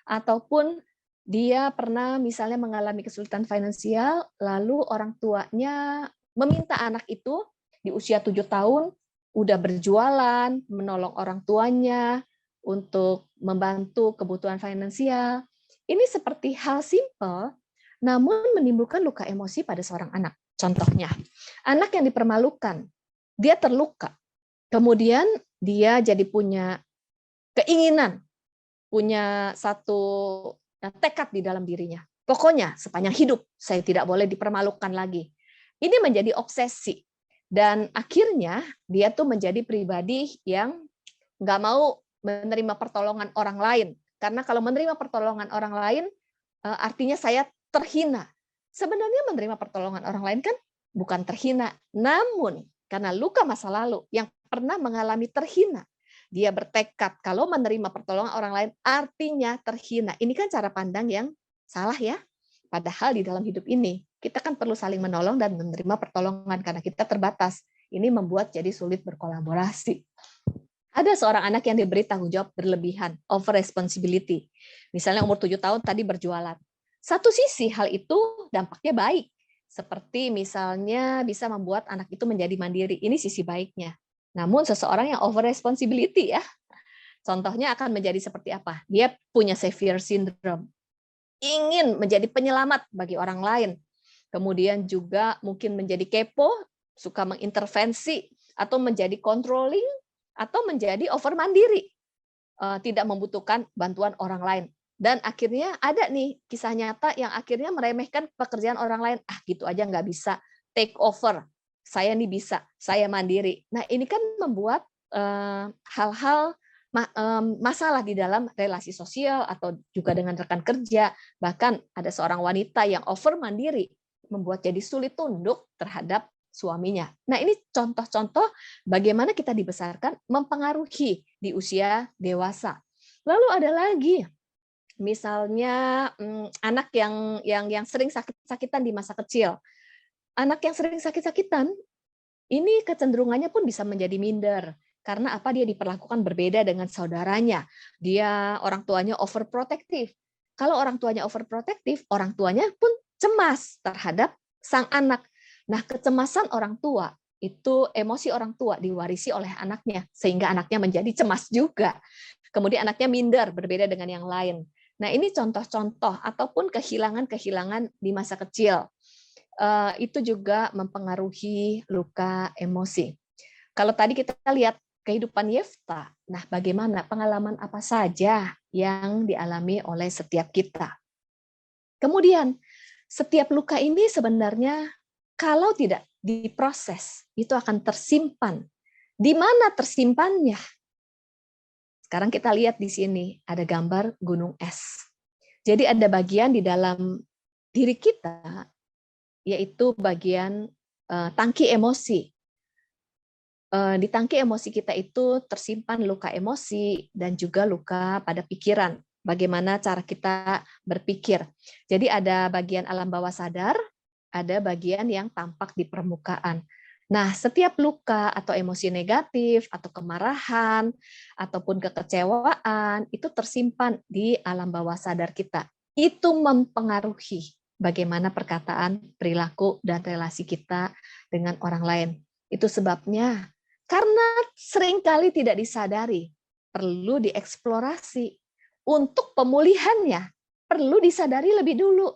ataupun dia pernah misalnya mengalami kesulitan finansial, lalu orang tuanya meminta anak itu di usia 7 tahun udah berjualan, menolong orang tuanya untuk membantu kebutuhan finansial. Ini seperti hal simpel, namun menimbulkan luka emosi pada seorang anak. Contohnya, anak yang dipermalukan, dia terluka. Kemudian dia jadi punya keinginan, punya satu tekad di dalam dirinya. Pokoknya sepanjang hidup saya tidak boleh dipermalukan lagi. Ini menjadi obsesi. Dan akhirnya dia tuh menjadi pribadi yang nggak mau menerima pertolongan orang lain. Karena kalau menerima pertolongan orang lain, artinya saya terhina. Sebenarnya menerima pertolongan orang lain kan bukan terhina. Namun karena luka masa lalu yang pernah mengalami terhina, dia bertekad kalau menerima pertolongan orang lain artinya terhina. Ini kan cara pandang yang salah ya. Padahal di dalam hidup ini kita kan perlu saling menolong dan menerima pertolongan karena kita terbatas. Ini membuat jadi sulit berkolaborasi. Ada seorang anak yang diberi tanggung jawab berlebihan, over responsibility. Misalnya umur 7 tahun tadi berjualan. Satu sisi hal itu dampaknya baik. Seperti misalnya bisa membuat anak itu menjadi mandiri. Ini sisi baiknya. Namun seseorang yang over responsibility ya, contohnya akan menjadi seperti apa? Dia punya savior syndrome. Ingin menjadi penyelamat bagi orang lain. Kemudian juga mungkin menjadi kepo, suka mengintervensi, atau menjadi controlling, atau menjadi over mandiri. Tidak membutuhkan bantuan orang lain. Dan akhirnya ada nih kisah nyata yang akhirnya meremehkan pekerjaan orang lain. Ah gitu aja nggak bisa, take over. Saya nih bisa, saya mandiri. Nah ini kan membuat hal-hal masalah di dalam relasi sosial atau juga dengan rekan kerja. Bahkan ada seorang wanita yang over mandiri, membuat jadi sulit tunduk terhadap suaminya. Nah ini contoh-contoh bagaimana kita dibesarkan mempengaruhi di usia dewasa. Lalu ada lagi, misalnya anak yang sering sakit-sakitan di masa kecil. Anak yang sering sakit-sakitan, ini kecenderungannya pun bisa menjadi minder. Karena apa? Dia diperlakukan berbeda dengan saudaranya. Dia orang tuanya overprotective. Kalau orang tuanya overprotective, orang tuanya pun cemas terhadap sang anak. Nah, kecemasan orang tua itu emosi orang tua diwarisi oleh anaknya sehingga anaknya menjadi cemas juga. Kemudian anaknya minder berbeda dengan yang lain. Nah, ini contoh-contoh ataupun kehilangan-kehilangan di masa kecil. Itu juga mempengaruhi luka emosi. Kalau tadi kita lihat kehidupan Yefta, nah bagaimana pengalaman apa saja yang dialami oleh setiap kita. Kemudian, setiap luka ini sebenarnya kalau tidak diproses, itu akan tersimpan. Di mana tersimpannya? Sekarang kita lihat di sini, ada gambar gunung es. Jadi ada bagian di dalam diri kita, yaitu bagian tangki emosi. Di tangki emosi kita itu tersimpan luka emosi dan juga luka pada pikiran. Bagaimana cara kita berpikir. Jadi ada bagian alam bawah sadar, ada bagian yang tampak di permukaan. Nah, setiap luka atau emosi negatif atau kemarahan ataupun kekecewaan itu tersimpan di alam bawah sadar kita. Itu mempengaruhi bagaimana perkataan, perilaku, dan relasi kita dengan orang lain. Itu sebabnya karena seringkali tidak disadari, perlu dieksplorasi. Untuk pemulihannya, perlu disadari lebih dulu.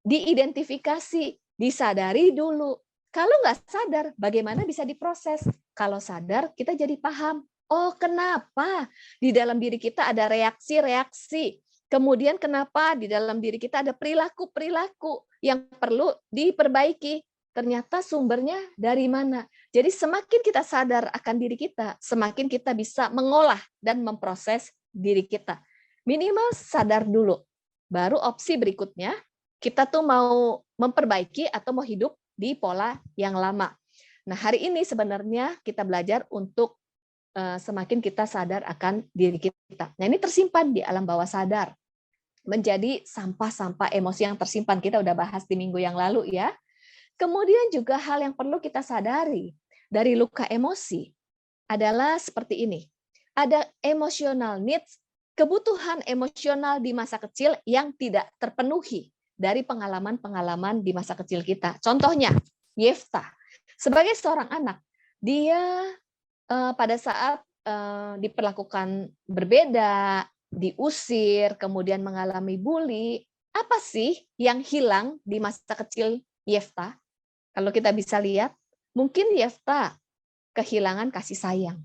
Diidentifikasi, disadari dulu. Kalau nggak sadar, bagaimana bisa diproses? Kalau sadar, kita jadi paham. Oh, kenapa di dalam diri kita ada reaksi-reaksi. Kemudian kenapa di dalam diri kita ada perilaku-perilaku yang perlu diperbaiki. ternyata sumbernya dari mana. Jadi semakin kita sadar akan diri kita, semakin kita bisa mengolah dan memproses diri kita. Minimal sadar dulu. Baru opsi berikutnya, kita tuh mau memperbaiki atau mau hidup di pola yang lama. Nah, hari ini sebenarnya kita belajar untuk semakin kita sadar akan diri kita. Nah, ini tersimpan di alam bawah sadar. Menjadi sampah-sampah emosi yang tersimpan. Kita udah bahas di minggu yang lalu ya. Kemudian juga hal yang perlu kita sadari dari luka emosi adalah seperti ini. Ada emotional needs, kebutuhan emosional di masa kecil yang tidak terpenuhi dari pengalaman-pengalaman di masa kecil kita. Contohnya, Yefta. Sebagai seorang anak, dia pada saat diperlakukan berbeda, diusir, kemudian mengalami bully, apa sih yang hilang di masa kecil Yefta? Kalau kita bisa lihat, mungkin Yefta kehilangan kasih sayang.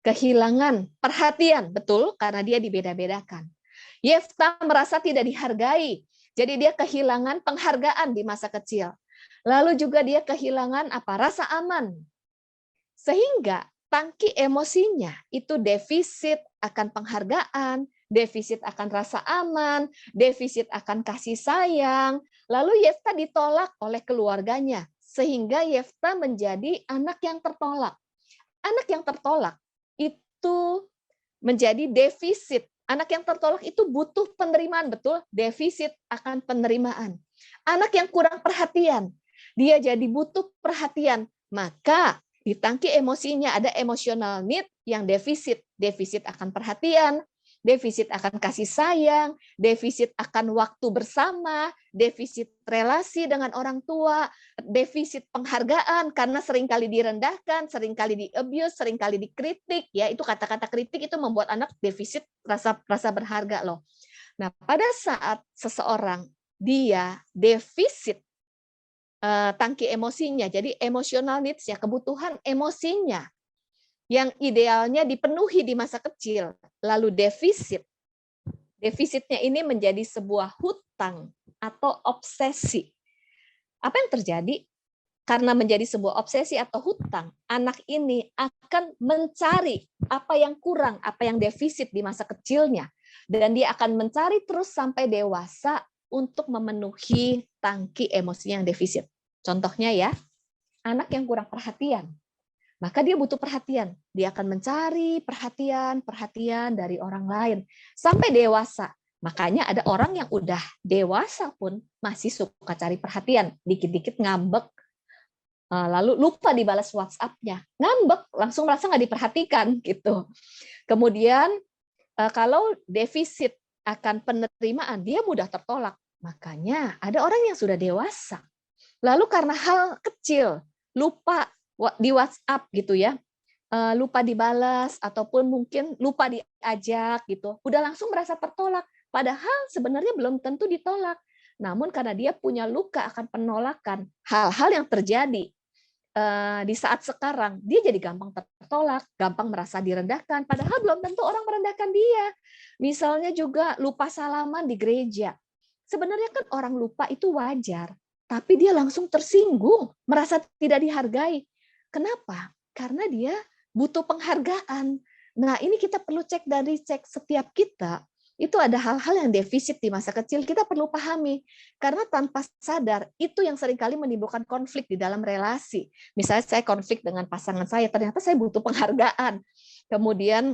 Kehilangan perhatian, betul, karena dia dibeda-bedakan. Yefta merasa tidak dihargai, jadi dia kehilangan penghargaan di masa kecil. Lalu juga dia kehilangan rasa aman. Sehingga tangki emosinya itu defisit akan penghargaan, defisit akan rasa aman, defisit akan kasih sayang. Lalu Yefta ditolak oleh keluarganya, sehingga Yefta menjadi anak yang tertolak. Anak yang tertolak itu menjadi defisit. Anak yang tertolak itu butuh penerimaan, betul? Defisit akan penerimaan. Anak yang kurang perhatian, dia jadi butuh perhatian. Maka di tangki emosinya ada emotional need yang defisit. Defisit akan perhatian, defisit akan kasih sayang, defisit akan waktu bersama, defisit relasi dengan orang tua, defisit penghargaan karena seringkali direndahkan, seringkali di-abuse, seringkali dikritik. Ya, itu kata-kata kritik itu membuat anak defisit rasa berharga loh. Nah, pada saat seseorang dia defisit tangki emosinya, jadi emotional needs ya, kebutuhan emosinya yang idealnya dipenuhi di masa kecil, lalu defisitnya ini menjadi sebuah hutang atau obsesi. Apa yang terjadi? Karena menjadi sebuah obsesi atau hutang, anak ini akan mencari apa yang kurang, apa yang defisit di masa kecilnya, dan dia akan mencari terus sampai dewasa untuk memenuhi tangki emosi yang defisit. Contohnya ya, anak yang kurang perhatian. Maka dia butuh perhatian. Dia akan mencari perhatian dari orang lain sampai dewasa. Makanya ada orang yang udah dewasa pun masih suka cari perhatian. Dikit-dikit ngambek, lalu lupa dibalas WhatsApp-nya. Ngambek, langsung merasa nggak diperhatikan gitu. Kemudian kalau defisit akan penerimaan, dia mudah tertolak. Makanya ada orang yang sudah dewasa. Lalu karena hal kecil, lupa di WhatsApp gitu ya, lupa dibalas ataupun mungkin lupa diajak gitu, udah langsung merasa tertolak. Padahal sebenarnya belum tentu ditolak. Namun karena dia punya luka akan penolakan, hal-hal yang terjadi di saat sekarang, dia jadi gampang tertolak, gampang merasa direndahkan, padahal belum tentu orang merendahkan dia. Misalnya juga lupa salaman di gereja. Sebenarnya kan orang lupa itu wajar, tapi dia langsung tersinggung, merasa tidak dihargai. Kenapa? Karena dia butuh penghargaan. Nah, ini kita perlu cek dari setiap kita. Itu ada hal-hal yang defisit di masa kecil, kita perlu pahami. Karena tanpa sadar, itu yang seringkali menimbulkan konflik di dalam relasi. Misalnya saya konflik dengan pasangan saya, ternyata saya butuh penghargaan. Kemudian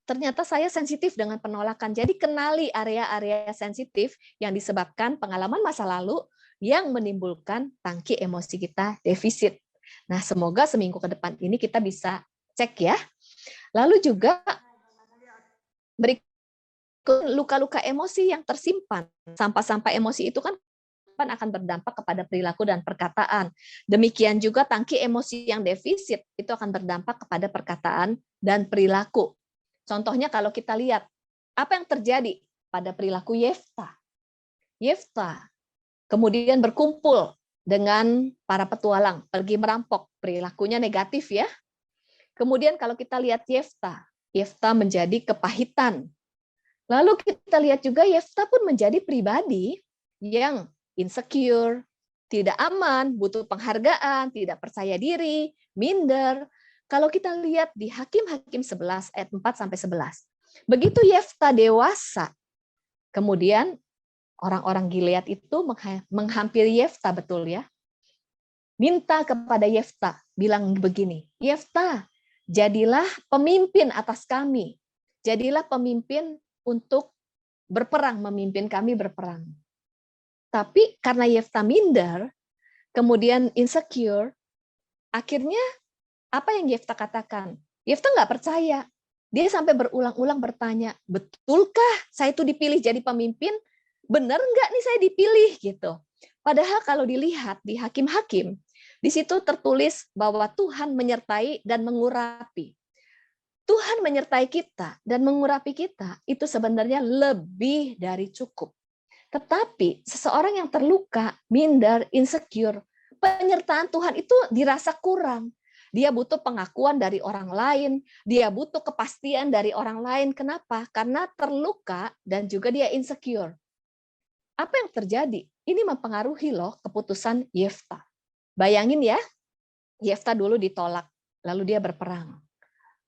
ternyata saya sensitif dengan penolakan. Jadi kenali area-area sensitif yang disebabkan pengalaman masa lalu yang menimbulkan tangki emosi kita defisit. Nah, semoga seminggu ke depan ini kita bisa cek ya. Lalu juga berikut luka-luka emosi yang tersimpan. Sampah-sampah emosi itu kan akan berdampak kepada perilaku dan perkataan. Demikian juga tangki emosi yang defisit itu akan berdampak kepada perkataan dan perilaku. Contohnya kalau kita lihat, apa yang terjadi pada perilaku Yefta? Yefta kemudian berkumpul dengan para petualang, pergi merampok, perilakunya negatif ya. Kemudian kalau kita lihat Yefta menjadi kepahitan. Lalu kita lihat juga Yefta pun menjadi pribadi yang insecure, tidak aman, butuh penghargaan, tidak percaya diri, minder. Kalau kita lihat di Hakim-Hakim 11 ayat 4 sampai 11. Begitu Yefta dewasa, kemudian orang-orang Gilead itu menghampiri Yefta, betul ya. Minta kepada Yefta, bilang begini, Yefta, jadilah pemimpin atas kami. Jadilah pemimpin untuk berperang, memimpin kami berperang. Tapi karena Yefta minder, kemudian insecure, akhirnya apa yang Yefta katakan? Yefta nggak percaya. Dia sampai berulang-ulang bertanya, betulkah saya itu dipilih jadi pemimpin? Benar nggak nih saya dipilih gitu? Padahal kalau dilihat di Hakim-Hakim, di situ tertulis bahwa Tuhan menyertai dan mengurapi. Tuhan menyertai kita dan mengurapi kita itu sebenarnya lebih dari cukup. Tetapi seseorang yang terluka, minder, insecure, penyertaan Tuhan itu dirasa kurang. Dia butuh pengakuan dari orang lain, dia butuh kepastian dari orang lain. Kenapa? Karena terluka dan juga dia insecure. Apa yang terjadi? Ini mempengaruhi loh keputusan Yefta. Bayangin ya, Yefta dulu ditolak, lalu dia berperang.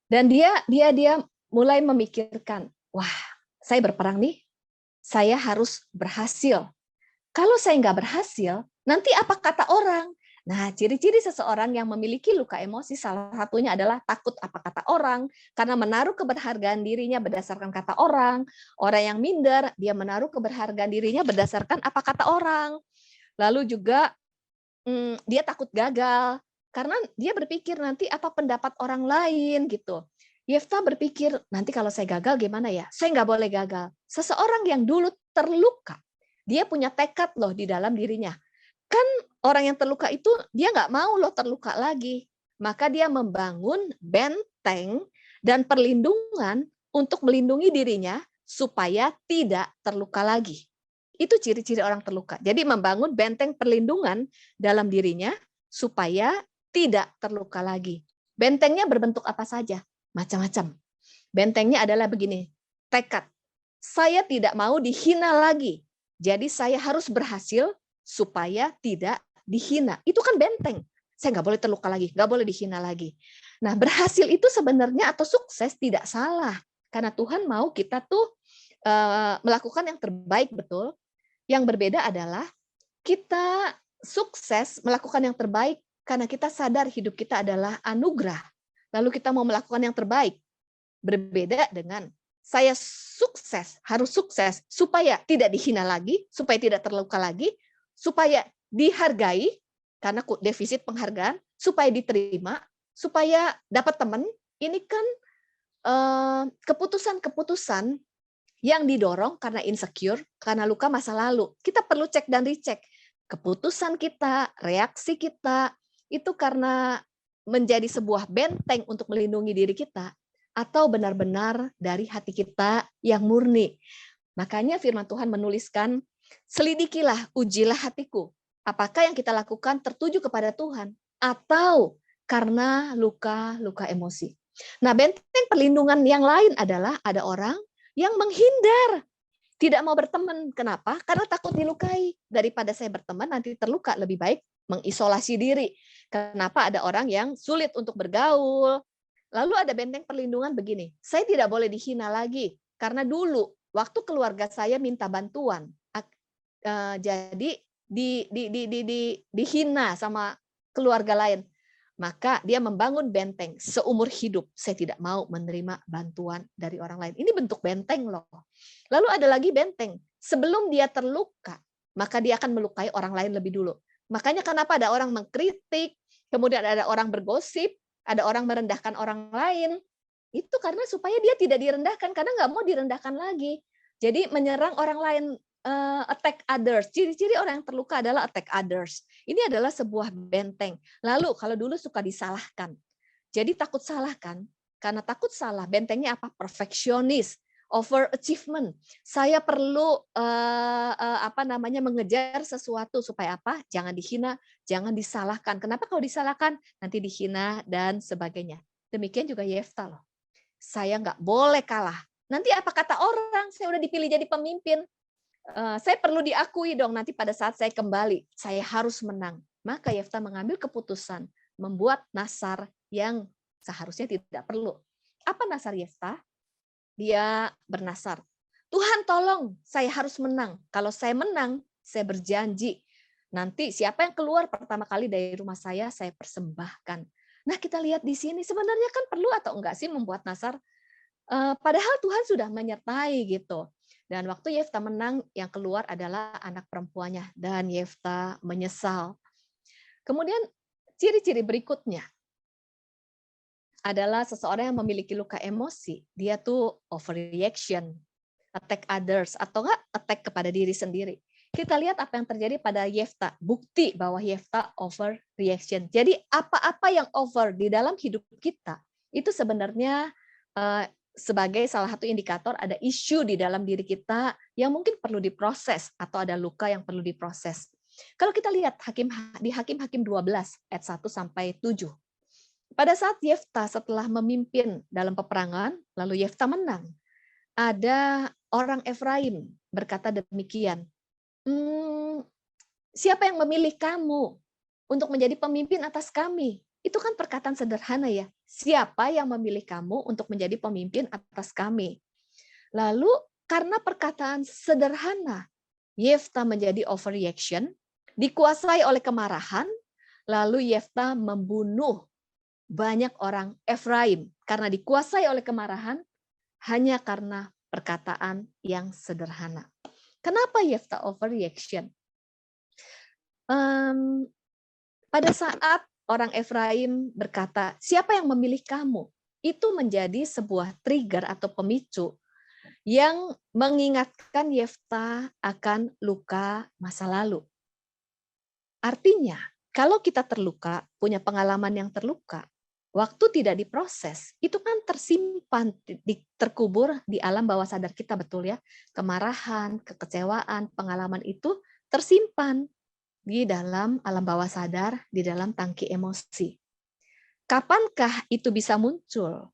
Dan dia mulai memikirkan, wah, saya berperang nih, saya harus berhasil. Kalau saya nggak berhasil, nanti apa kata orang? Nah, ciri-ciri seseorang yang memiliki luka emosi salah satunya adalah takut apa kata orang, karena menaruh keberhargaan dirinya berdasarkan kata orang. Orang yang minder, dia menaruh keberhargaan dirinya berdasarkan apa kata orang. Lalu juga dia takut gagal, karena dia berpikir nanti apa pendapat orang lain gitu. Yefta berpikir, nanti kalau saya gagal gimana ya? Saya nggak boleh gagal. Seseorang yang dulu terluka, dia punya tekad loh di dalam dirinya. Kan orang yang terluka itu, dia nggak mau loh terluka lagi. Maka dia membangun benteng dan perlindungan untuk melindungi dirinya supaya tidak terluka lagi. Itu ciri-ciri orang terluka. Jadi membangun benteng perlindungan dalam dirinya supaya tidak terluka lagi. Bentengnya berbentuk apa saja? Macam-macam. Bentengnya adalah begini, tekad. Saya tidak mau dihina lagi. Jadi saya harus berhasil supaya tidak dihina. Itu kan benteng. Saya nggak boleh terluka lagi, nggak boleh dihina lagi. Nah, berhasil itu sebenarnya atau sukses tidak salah. Karena Tuhan mau kita tuh melakukan yang terbaik, betul. Yang berbeda adalah kita sukses melakukan yang terbaik karena kita sadar hidup kita adalah anugerah. Lalu kita mau melakukan yang terbaik. Berbeda dengan saya harus sukses supaya tidak dihina lagi, supaya tidak terluka lagi, supaya dihargai karena defisit penghargaan, supaya diterima, supaya dapat teman. Ini kan keputusan-keputusan yang didorong karena insecure, karena luka masa lalu. Kita perlu cek dan dicek. Keputusan kita, reaksi kita, itu karena menjadi sebuah benteng untuk melindungi diri kita, atau benar-benar dari hati kita yang murni. Makanya firman Tuhan menuliskan, selidikilah, ujilah hatiku. Apakah yang kita lakukan tertuju kepada Tuhan, atau karena luka-luka emosi. Nah, benteng perlindungan yang lain adalah ada orang yang menghindar, tidak mau berteman. Kenapa? Karena takut dilukai. Daripada saya berteman nanti terluka, lebih baik mengisolasi diri. Kenapa ada orang yang sulit untuk bergaul? Lalu ada benteng perlindungan begini, saya tidak boleh dihina lagi karena dulu waktu keluarga saya minta bantuan, jadi dihina sama keluarga lain. Maka dia membangun benteng seumur hidup. Saya tidak mau menerima bantuan dari orang lain. Ini bentuk benteng loh. Lalu ada lagi benteng. Sebelum dia terluka, maka dia akan melukai orang lain lebih dulu. Makanya kenapa ada orang mengkritik, kemudian ada orang bergosip, ada orang merendahkan orang lain. Itu karena supaya dia tidak direndahkan, karena nggak mau direndahkan lagi. Jadi menyerang orang lain, attack others. Ciri-ciri orang yang terluka adalah attack others. Ini adalah sebuah benteng. Lalu kalau dulu suka disalahkan. Jadi takut salah kan? Karena takut salah, bentengnya apa? Perfeksionis, overachievement. Saya perlu mengejar sesuatu supaya apa? Jangan dihina, jangan disalahkan. Kenapa kalau disalahkan nanti dihina dan sebagainya. Demikian juga Yefta loh. Saya nggak boleh kalah. Nanti apa kata orang? Saya udah dipilih jadi pemimpin. Saya perlu diakui dong nanti pada saat saya kembali, saya harus menang. Maka Yefta mengambil keputusan membuat nasar yang seharusnya tidak perlu. Apa nasar Yefta? Dia bernasar, Tuhan tolong, saya harus menang. Kalau saya menang, saya berjanji, nanti siapa yang keluar pertama kali dari rumah saya persembahkan. Nah, kita lihat di sini, sebenarnya kan perlu atau enggak sih membuat nasar? Padahal Tuhan sudah menyertai gitu. Dan waktu Yefta menang, yang keluar adalah anak perempuannya. Dan Yefta menyesal. Kemudian ciri-ciri berikutnya adalah seseorang yang memiliki luka emosi. Dia tuh overreaction, attack others, atau enggak attack kepada diri sendiri. Kita lihat apa yang terjadi pada Yefta. Bukti bahwa Yefta overreaction. Jadi apa-apa yang over di dalam hidup kita, itu sebenarnya sebagai salah satu indikator ada isu di dalam diri kita yang mungkin perlu diproses atau ada luka yang perlu diproses. Kalau kita lihat di Hakim-Hakim 12 ayat 1 sampai 7. Pada saat Yefta setelah memimpin dalam peperangan, lalu Yefta menang. Ada orang Efraim berkata demikian, siapa yang memilih kamu untuk menjadi pemimpin atas kami? Itu kan perkataan sederhana ya. Siapa yang memilih kamu untuk menjadi pemimpin atas kami? Lalu karena perkataan sederhana, Yefta menjadi overreaction, dikuasai oleh kemarahan, lalu Yefta membunuh banyak orang Efraim karena dikuasai oleh kemarahan hanya karena perkataan yang sederhana. Kenapa Yefta overreaction? Pada saat orang Efraim berkata, siapa yang memilih kamu? Itu menjadi sebuah trigger atau pemicu yang mengingatkan Yefta akan luka masa lalu. Artinya, kalau kita terluka, punya pengalaman yang terluka, waktu tidak diproses, itu kan tersimpan, terkubur di alam bawah sadar kita, betul ya? Kemarahan, kekecewaan, pengalaman itu tersimpan di dalam alam bawah sadar, di dalam tangki emosi. Kapankah itu bisa muncul?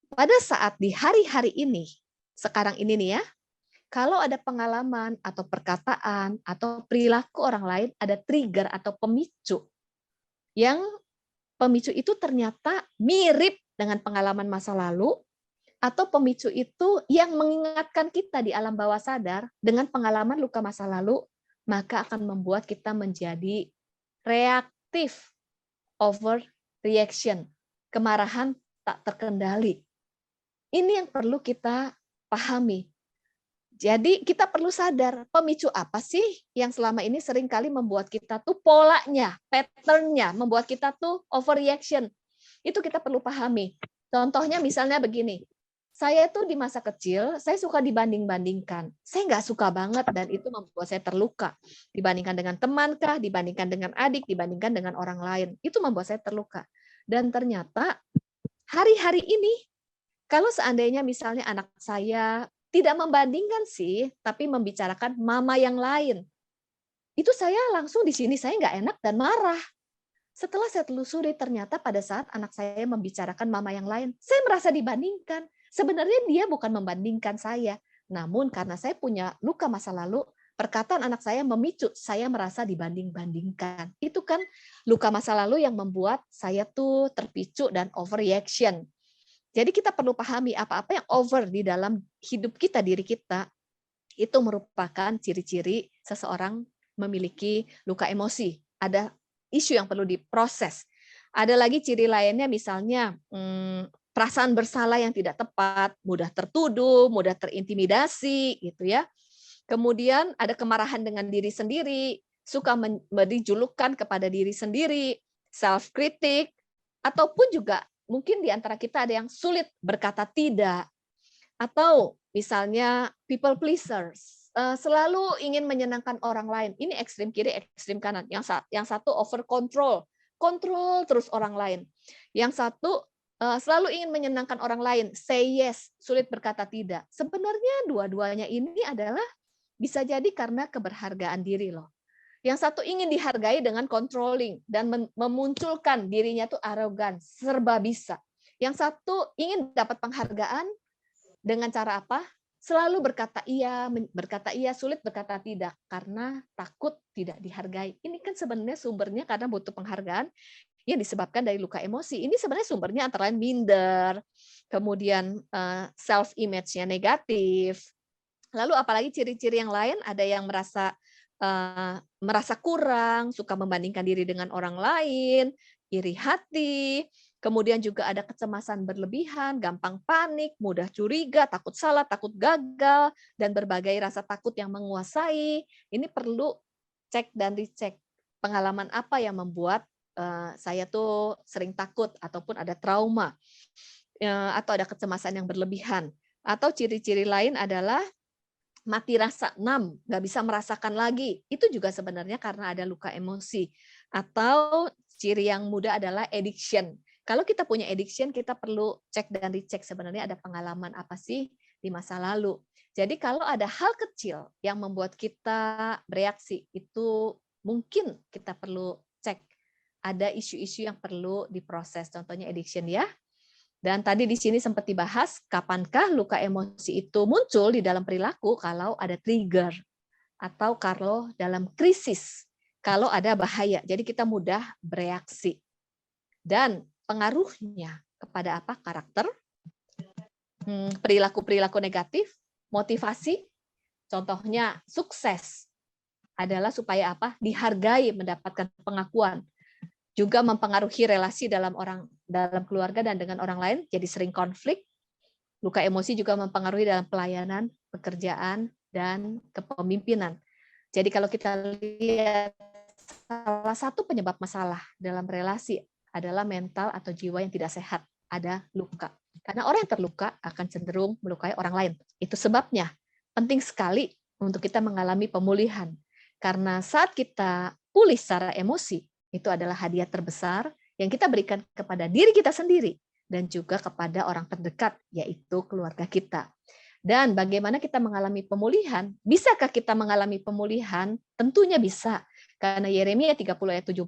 Pada saat di hari-hari ini, sekarang ini nih ya, kalau ada pengalaman atau perkataan atau perilaku orang lain, ada trigger atau pemicu, yang pemicu itu ternyata mirip dengan pengalaman masa lalu, atau pemicu itu yang mengingatkan kita di alam bawah sadar dengan pengalaman luka masa lalu, maka akan membuat kita menjadi reaktif, overreaction, kemarahan tak terkendali. Ini yang perlu kita pahami. Jadi kita perlu sadar pemicu apa sih yang selama ini seringkali membuat kita tuh polanya, pattern-nya, membuat kita tuh overreaction. Itu kita perlu pahami. Contohnya misalnya begini, saya tuh di masa kecil, saya suka dibanding-bandingkan. Saya nggak suka banget dan itu membuat saya terluka. Dibandingkan dengan teman kah, dibandingkan dengan adik, dibandingkan dengan orang lain. Itu membuat saya terluka. Dan ternyata hari-hari ini, kalau seandainya misalnya anak saya tidak membandingkan sih, tapi membicarakan mama yang lain, itu saya langsung di sini saya nggak enak dan marah. Setelah saya telusuri, ternyata pada saat anak saya membicarakan mama yang lain, saya merasa dibandingkan. Sebenarnya dia bukan membandingkan saya, namun karena saya punya luka masa lalu, perkataan anak saya memicu saya merasa dibanding-bandingkan. Itu kan luka masa lalu yang membuat saya tuh terpicu dan overreaction. Jadi kita perlu pahami apa-apa yang over di dalam hidup kita, diri kita, itu merupakan ciri-ciri seseorang memiliki luka emosi. Ada isu yang perlu diproses. Ada lagi ciri lainnya misalnya perasaan bersalah yang tidak tepat, mudah tertuduh, mudah terintimidasi gitu ya. Kemudian ada kemarahan dengan diri sendiri, suka memberi julukan kepada diri sendiri, self kritik, ataupun juga mungkin di antara kita ada yang sulit berkata tidak, atau misalnya people pleasers, selalu ingin menyenangkan orang lain. Ini ekstrim kiri, ekstrim kanan. Yang satu over control, kontrol terus orang lain. Yang satu selalu ingin menyenangkan orang lain, say yes, sulit berkata tidak. Sebenarnya dua-duanya ini adalah bisa jadi karena keberhargaan diri loh. Yang satu ingin dihargai dengan controlling dan memunculkan dirinya tuh arogan, serba bisa. Yang satu ingin dapat penghargaan dengan cara apa? selalu berkata iya, sulit berkata tidak karena takut tidak dihargai. Ini kan sebenarnya sumbernya karena butuh penghargaan yang disebabkan dari luka emosi. Ini sebenarnya sumbernya antara lain minder, kemudian self image-nya negatif. Lalu apalagi ciri-ciri yang lain, ada yang merasa kurang, suka membandingkan diri dengan orang lain, iri hati, kemudian juga ada kecemasan berlebihan, gampang panik, mudah curiga, takut salah, takut gagal, dan berbagai rasa takut yang menguasai. Ini perlu cek dan dicek. Pengalaman apa yang membuat saya tuh sering takut ataupun ada trauma atau ada kecemasan yang berlebihan. Atau ciri-ciri lain adalah mati rasa, nggak bisa merasakan lagi. Itu juga sebenarnya karena ada luka emosi. Atau ciri yang mudah adalah addiction. Kalau kita punya addiction, kita perlu cek dan dicek sebenarnya ada pengalaman apa sih di masa lalu. Jadi kalau ada hal kecil yang membuat kita bereaksi, itu mungkin kita perlu cek. Ada isu-isu yang perlu diproses, contohnya addiction ya. Dan tadi di sini sempat dibahas, kapankah luka emosi itu muncul di dalam perilaku kalau ada trigger atau kalau dalam krisis, kalau ada bahaya. Jadi kita mudah bereaksi. Dan pengaruhnya kepada apa? Karakter, perilaku-perilaku negatif, motivasi, contohnya sukses adalah supaya apa? Dihargai, mendapatkan pengakuan. Juga mempengaruhi relasi dalam keluarga dan dengan orang lain, jadi sering konflik. Luka emosi juga mempengaruhi dalam pelayanan, pekerjaan, dan kepemimpinan. Jadi kalau kita lihat salah satu penyebab masalah dalam relasi adalah mental atau jiwa yang tidak sehat, ada luka. Karena orang yang terluka akan cenderung melukai orang lain. Itu sebabnya penting sekali untuk kita mengalami pemulihan. Karena saat kita pulih secara emosi, itu adalah hadiah terbesar yang kita berikan kepada diri kita sendiri dan juga kepada orang terdekat, yaitu keluarga kita. Dan bagaimana kita mengalami pemulihan? Bisakah kita mengalami pemulihan? Tentunya bisa. Karena Yeremia 30 ayat 17,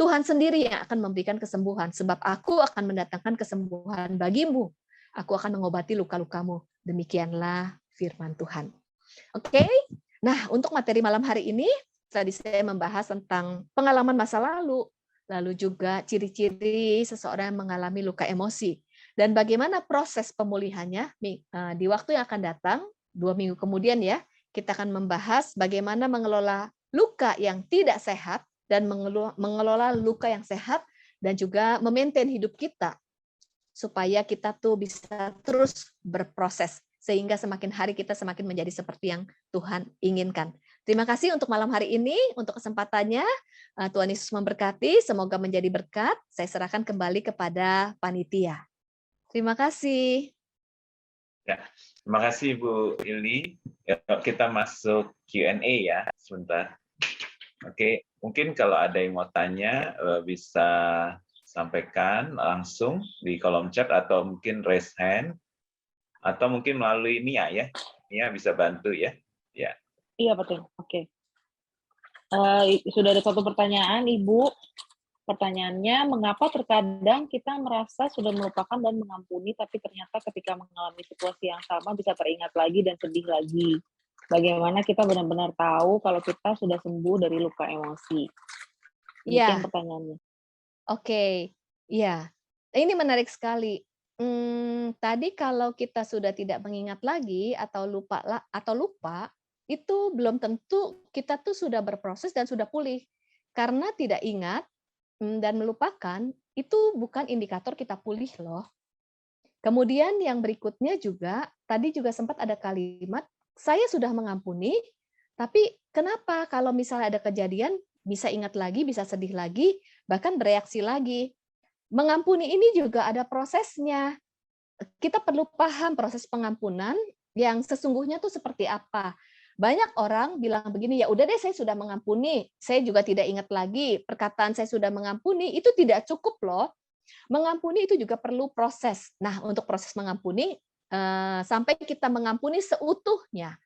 Tuhan sendiri yang akan memberikan kesembuhan, sebab aku akan mendatangkan kesembuhan bagimu. Aku akan mengobati luka-lukamu. Demikianlah firman Tuhan. Oke? Nah, untuk materi malam hari ini, tadi saya membahas tentang pengalaman masa lalu, lalu juga ciri-ciri seseorang yang mengalami luka emosi, dan bagaimana proses pemulihannya di waktu yang akan datang, 2 minggu kemudian ya, kita akan membahas bagaimana mengelola luka yang tidak sehat dan mengelola luka yang sehat dan juga memaintain hidup kita supaya kita tuh bisa terus berproses sehingga semakin hari kita semakin menjadi seperti yang Tuhan inginkan. Terima kasih untuk malam hari ini, untuk kesempatannya. Tuhan Yesus memberkati, semoga menjadi berkat. Saya serahkan kembali kepada panitia. Terima kasih. Ya, terima kasih Bu Ili. Ya, kita masuk Q&A ya, sebentar. Oke, mungkin kalau ada yang mau tanya, bisa sampaikan langsung di kolom chat atau mungkin raise hand, atau mungkin melalui Nia ya. Nia bisa bantu ya. Ya. Iya, betul. Oke. Sudah ada satu pertanyaan, Ibu. Pertanyaannya, mengapa terkadang kita merasa sudah melupakan dan mengampuni, tapi ternyata ketika mengalami situasi yang sama bisa teringat lagi dan sedih lagi? Bagaimana kita benar-benar tahu kalau kita sudah sembuh dari luka emosi? Demikian pertanyaannya. Oke, iya. Ini menarik sekali. Tadi kalau kita sudah tidak mengingat lagi atau lupa, itu belum tentu kita tuh sudah berproses dan sudah pulih. Karena tidak ingat dan melupakan itu bukan indikator kita pulih loh. Kemudian yang berikutnya juga, tadi juga sempat ada kalimat, saya sudah mengampuni, tapi kenapa kalau misalnya ada kejadian, bisa ingat lagi, bisa sedih lagi, bahkan bereaksi lagi. Mengampuni ini juga ada prosesnya. Kita perlu paham proses pengampunan yang sesungguhnya tuh seperti apa. Banyak orang bilang begini, ya udah deh saya sudah mengampuni, saya juga tidak ingat lagi, perkataan saya sudah mengampuni, itu tidak cukup loh. Mengampuni itu juga perlu proses. Nah, untuk proses mengampuni, sampai kita mengampuni seutuhnya.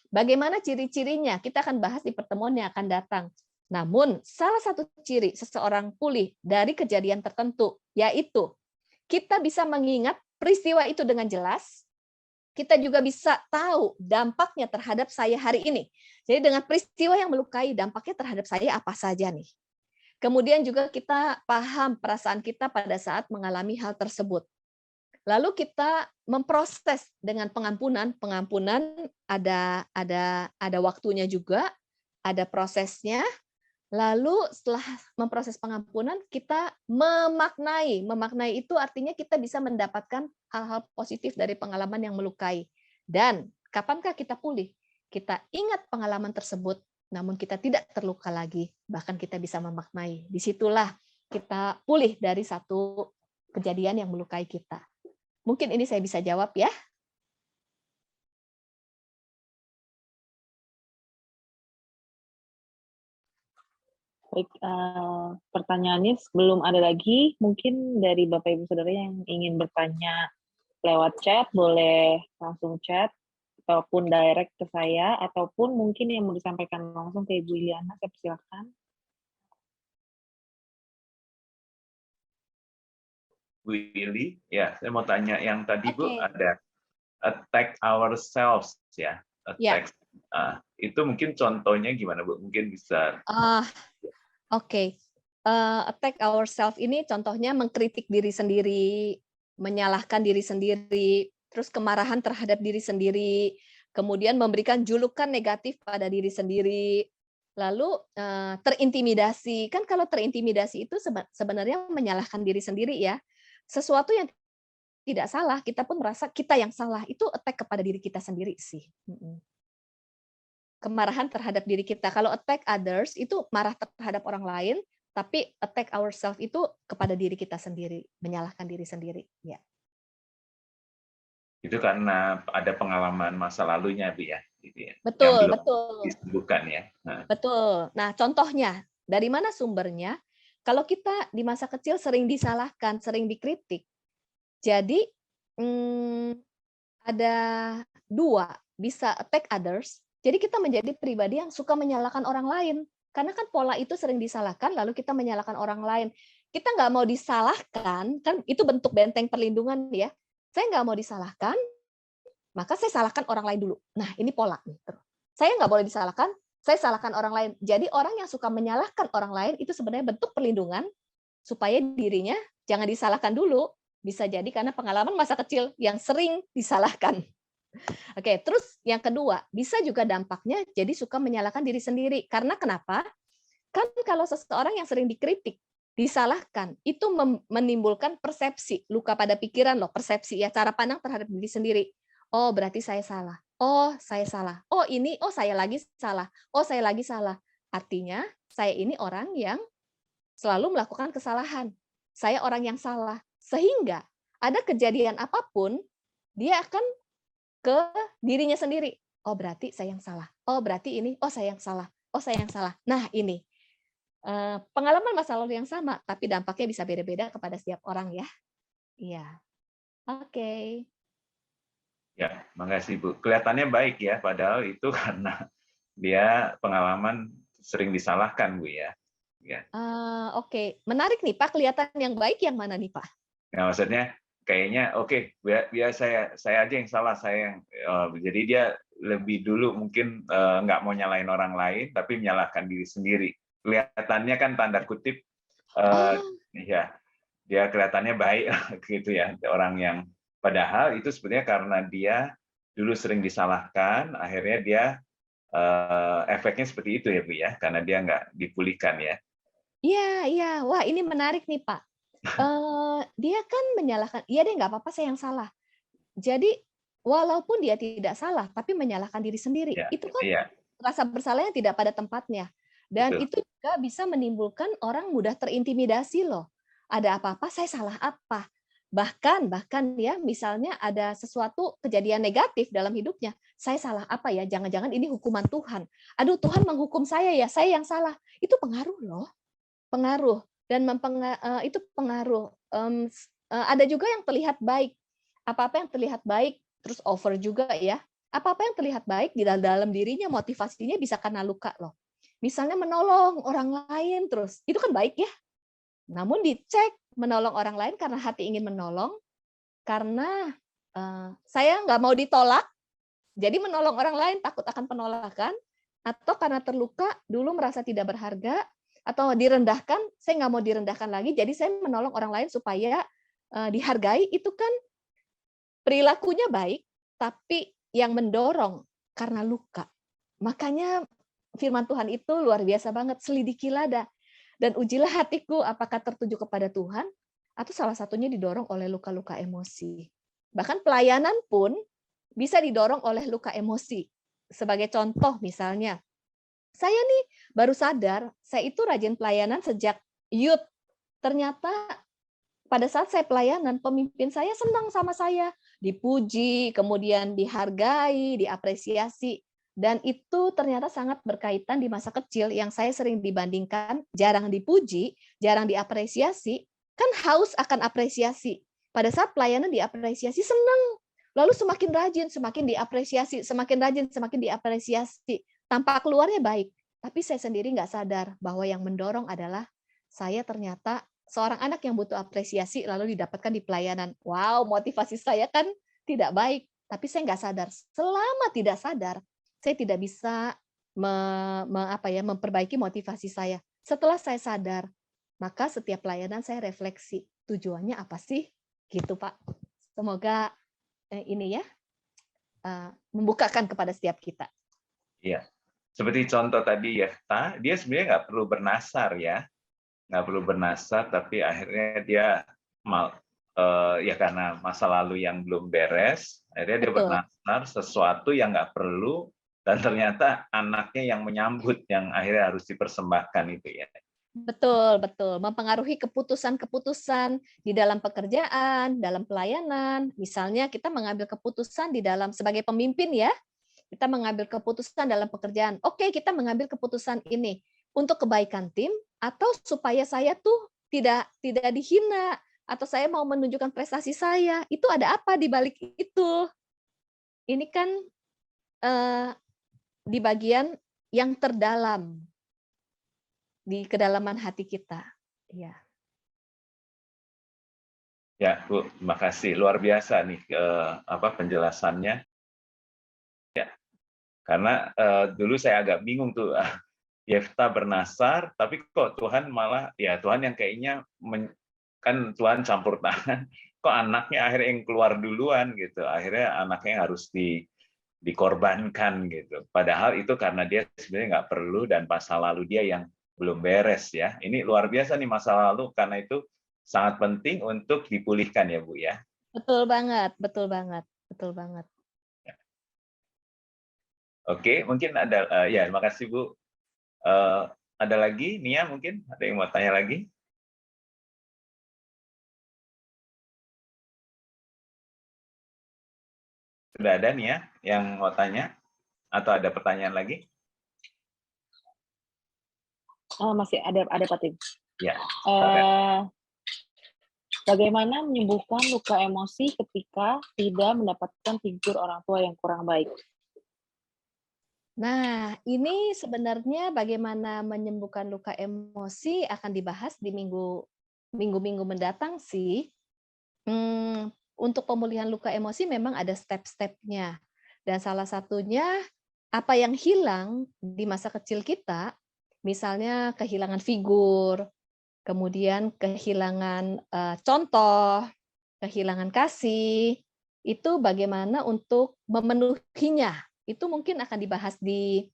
Bagaimana ciri-cirinya? Kita akan bahas di pertemuan yang akan datang. Namun, salah satu ciri seseorang pulih dari kejadian tertentu, yaitu kita bisa mengingat peristiwa itu dengan jelas, kita juga bisa tahu dampaknya terhadap saya hari ini. Jadi dengan peristiwa yang melukai, dampaknya terhadap saya apa saja nih. Kemudian juga kita paham perasaan kita pada saat mengalami hal tersebut. Lalu kita memproses dengan pengampunan. Pengampunan ada waktunya juga, ada prosesnya. Lalu setelah memproses pengampunan, kita memaknai. Memaknai itu artinya kita bisa mendapatkan hal-hal positif dari pengalaman yang melukai. Dan kapankah kita pulih? Kita ingat pengalaman tersebut, namun kita tidak terluka lagi. Bahkan kita bisa memaknai. Disitulah kita pulih dari satu kejadian yang melukai kita. Mungkin ini saya bisa jawab ya. Baik, pertanyaannya belum ada lagi. Mungkin dari Bapak Ibu Saudara yang ingin bertanya lewat chat, boleh langsung chat, ataupun direct ke saya, ataupun mungkin yang mau disampaikan langsung ke Ibu Iliana, saya persilakan. Bu Ili, ya, saya mau tanya yang tadi Bu, Oke. ada attack ourselves ya, attack. Itu mungkin contohnya gimana Bu? Mungkin bisa. Oke. Attack ourselves ini contohnya mengkritik diri sendiri, menyalahkan diri sendiri, terus kemarahan terhadap diri sendiri, kemudian memberikan julukan negatif pada diri sendiri, lalu terintimidasi. Kan kalau terintimidasi itu sebenarnya menyalahkan diri sendiri ya. Sesuatu yang tidak salah, kita pun merasa kita yang salah. Itu attack kepada diri kita sendiri sih. Kemarahan terhadap diri kita. Kalau attack others itu marah terhadap orang lain, tapi attack ourselves itu kepada diri kita sendiri, menyalahkan diri sendiri. Ya. Itu karena ada pengalaman masa lalunya, Bu ya. Gitu ya. Betul, yang belum betul. disembuhkan ya. Betul. Nah, contohnya dari mana sumbernya? Kalau kita di masa kecil sering disalahkan, sering dikritik, jadi ada dua, bisa attack others. Jadi kita menjadi pribadi yang suka menyalahkan orang lain. Karena kan pola itu sering disalahkan, lalu kita menyalahkan orang lain. Kita nggak mau disalahkan, kan itu bentuk benteng perlindungan ya. Saya nggak mau disalahkan, maka saya salahkan orang lain dulu. Nah, ini pola. Saya nggak boleh disalahkan, saya salahkan orang lain. Jadi orang yang suka menyalahkan orang lain itu sebenarnya bentuk perlindungan supaya dirinya jangan disalahkan dulu. Bisa jadi karena pengalaman masa kecil yang sering disalahkan. Oke, terus yang kedua, bisa juga dampaknya jadi suka menyalahkan diri sendiri. Karena kenapa? Kan kalau seseorang yang sering dikritik, disalahkan, itu menimbulkan persepsi, luka pada pikiran loh, persepsi ya, cara pandang terhadap diri sendiri. Oh, berarti saya salah. Oh, saya salah. Oh, ini, oh saya lagi salah. Oh, saya lagi salah. Artinya, saya ini orang yang selalu melakukan kesalahan. Saya orang yang salah. Sehingga ada kejadian apapun, dia akan ke dirinya sendiri. Oh, berarti saya yang salah. Oh, berarti ini. Oh, saya yang salah. Oh, saya yang salah. Nah, ini. Pengalaman masa lalu yang sama, tapi dampaknya bisa beda-beda kepada setiap orang ya. Iya. Oke. Ya, makasih Bu. Kelihatannya baik ya, padahal itu karena dia pengalaman sering disalahkan Bu ya. Ya. Oke, menarik nih Pak. Kelihatan yang baik yang mana nih Pak? Nah, maksudnya kayaknya oke, biar saya aja yang salah, saya yang jadi dia lebih dulu mungkin nggak mau nyalain orang lain, tapi menyalahkan diri sendiri. Kelihatannya kan tanda kutip, ya dia kelihatannya baik gitu ya, orang yang padahal itu sebenarnya karena dia dulu sering disalahkan, akhirnya dia efeknya seperti itu ya Bu ya, karena dia nggak dipulihkan ya. Iya, iya. Wah, ini menarik nih Pak. Dia kan menyalahkan, iya deh nggak apa-apa saya yang salah. Jadi walaupun dia tidak salah, tapi menyalahkan diri sendiri. Ya, Itu kan iya, rasa bersalah yang tidak pada tempatnya. Dan betul. itu juga bisa menimbulkan orang mudah terintimidasi loh. Ada apa-apa, saya salah apa? Bahkan ya, misalnya ada sesuatu kejadian negatif dalam hidupnya, saya salah apa ya? Jangan-jangan ini hukuman Tuhan. Aduh, Tuhan menghukum saya ya, saya yang salah. Itu pengaruh loh, pengaruh. Dan itu pengaruh. Ada juga yang terlihat baik. Apa-apa yang terlihat baik, terus over juga ya. Apa-apa yang terlihat baik di dalam dirinya, motivasinya bisa karena luka loh. Misalnya menolong orang lain terus, itu kan baik ya. Namun dicek menolong orang lain karena hati ingin menolong, karena saya nggak mau ditolak, jadi menolong orang lain takut akan penolakan, atau karena terluka dulu merasa tidak berharga, atau direndahkan, saya nggak mau direndahkan lagi, jadi saya menolong orang lain supaya dihargai. Itu kan perilakunya baik, tapi yang mendorong karena luka. Makanya firman Tuhan itu luar biasa banget, selidikilah dan ujilah hatiku apakah tertuju kepada Tuhan, atau salah satunya didorong oleh luka-luka emosi. Bahkan pelayanan pun bisa didorong oleh luka emosi. Sebagai contoh misalnya, saya nih baru sadar, saya itu rajin pelayanan sejak youth. Ternyata pada saat saya pelayanan, pemimpin saya senang sama saya, dipuji, kemudian dihargai, diapresiasi. Dan itu ternyata sangat berkaitan di masa kecil yang saya sering dibandingkan, jarang dipuji, jarang diapresiasi, kan haus akan apresiasi. Pada saat pelayanan diapresiasi, senang. Lalu semakin rajin, semakin diapresiasi, semakin rajin, semakin diapresiasi. Tampak keluarnya baik, tapi saya sendiri nggak sadar bahwa yang mendorong adalah saya ternyata seorang anak yang butuh apresiasi lalu didapatkan di pelayanan. Wow, motivasi saya kan tidak baik, tapi saya nggak sadar. Selama tidak sadar, saya tidak bisa memperbaiki motivasi saya. Setelah saya sadar, maka setiap pelayanan saya refleksi, tujuannya apa sih? Gitu, Pak. Semoga ini ya membukakan kepada setiap kita. Iya, seperti contoh tadi Yefta, dia sebenarnya nggak perlu bernasar ya, nggak perlu bernasar, tapi akhirnya dia ya karena masa lalu yang belum beres, akhirnya dia bernasar sesuatu yang nggak perlu, dan ternyata anaknya yang menyambut, yang akhirnya harus dipersembahkan itu ya. Betul, betul. Mempengaruhi keputusan-keputusan di dalam pekerjaan, dalam pelayanan. Misalnya kita mengambil keputusan di dalam sebagai pemimpin ya, kita mengambil keputusan dalam pekerjaan. Oke, kita mengambil keputusan ini untuk kebaikan tim atau supaya saya tuh tidak dihina atau saya mau menunjukkan prestasi saya. Itu ada apa di balik itu? Ini kan di bagian yang terdalam, di kedalaman hati kita. Ya. Ya, Bu, terima kasih. Luar biasa nih penjelasannya. Ya, karena dulu saya agak bingung tuh, Yefta bernasar, tapi kok Tuhan malah, ya Tuhan yang kayaknya kan Tuhan campur tangan, kok anaknya akhirnya yang keluar duluan gitu, akhirnya anaknya yang harus dikorbankan gitu. Padahal itu karena dia sebenarnya nggak perlu dan masa lalu dia yang belum beres ya. Ini luar biasa nih masa lalu, karena itu sangat penting untuk dipulihkan ya Bu ya. Betul banget, betul banget, betul banget. Oke, mungkin ada ya, terima kasih Bu. Ada lagi, Nia mungkin ada yang mau tanya lagi? Sudah ada Nia yang mau tanya? Atau ada pertanyaan lagi? Masih ada Pak Tim. Ya. Bagaimana menyembuhkan luka emosi ketika tidak mendapatkan figur orang tua yang kurang baik? Nah, ini sebenarnya bagaimana menyembuhkan luka emosi akan dibahas di minggu-minggu mendatang sih. Untuk pemulihan luka emosi memang ada step-stepnya. Dan salah satunya apa yang hilang di masa kecil kita, misalnya kehilangan figur, kemudian kehilangan contoh, kehilangan kasih, itu bagaimana untuk memenuhinya. Itu mungkin akan dibahas di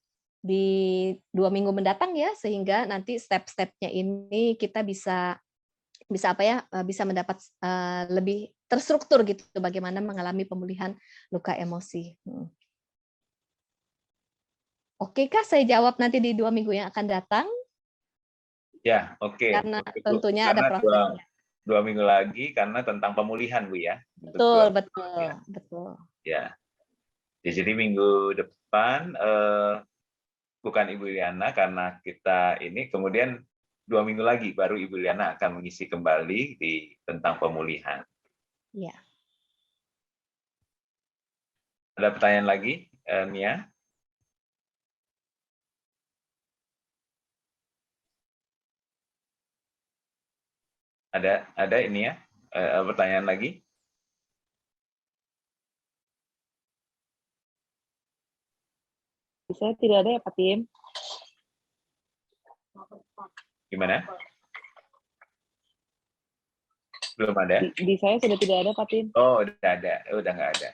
2 minggu mendatang ya, sehingga nanti step-stepnya ini kita bisa mendapat lebih terstruktur gitu bagaimana mengalami pemulihan luka emosi. Oke Kak, saya jawab nanti di 2 minggu yang akan datang. Ya, oke. Karena tentunya ada prosesnya. 2 minggu lagi karena tentang pemulihan Bu ya. Betul. Ya. Jadi minggu depan bukan Ibu Liana karena kita ini, kemudian 2 minggu lagi baru Ibu Liana akan mengisi kembali tentang pemulihan. Ya. Ada pertanyaan lagi, Nia? Ada ini ya, pertanyaan lagi? Saya tidak ada ya Pak Tim. Gimana? Belum ada? Di saya sudah tidak ada Pak Tim. Oh, udah ada. Udah nggak ada.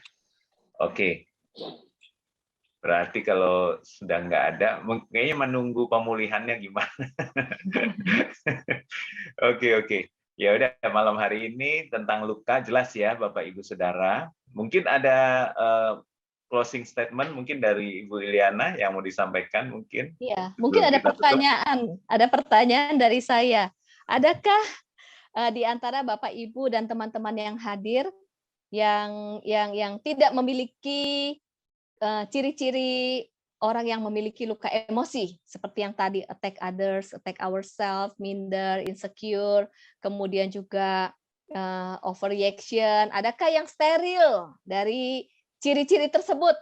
Oke. Berarti kalau sudah nggak ada, kayaknya menunggu pemulihannya gimana? Oke. Ya udah, malam hari ini tentang luka jelas ya, Bapak Ibu Saudara. Mungkin ada closing statement mungkin dari Ibu Iliana yang mau disampaikan mungkin. Iya, mungkin ada pertanyaan. Ada pertanyaan dari saya. Adakah di antara Bapak Ibu dan teman-teman yang hadir yang tidak memiliki ciri-ciri orang yang memiliki luka emosi seperti yang tadi attack others, attack ourselves, minder, insecure, kemudian juga overreaction. Adakah yang steril dari ciri-ciri tersebut?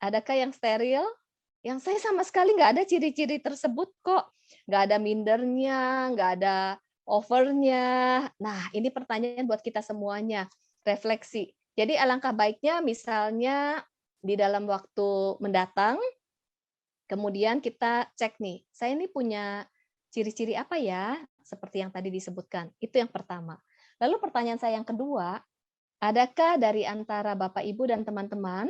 Adakah yang steril? Yang saya sama sekali nggak ada ciri-ciri tersebut kok. Nggak ada mindernya, nggak ada overnya. Nah, ini pertanyaan buat kita semuanya. Refleksi. Jadi alangkah baiknya misalnya di dalam waktu mendatang, kemudian kita cek nih, saya ini punya ciri-ciri apa ya, seperti yang tadi disebutkan. Itu yang pertama. Lalu pertanyaan saya yang kedua, adakah dari antara Bapak, Ibu, dan teman-teman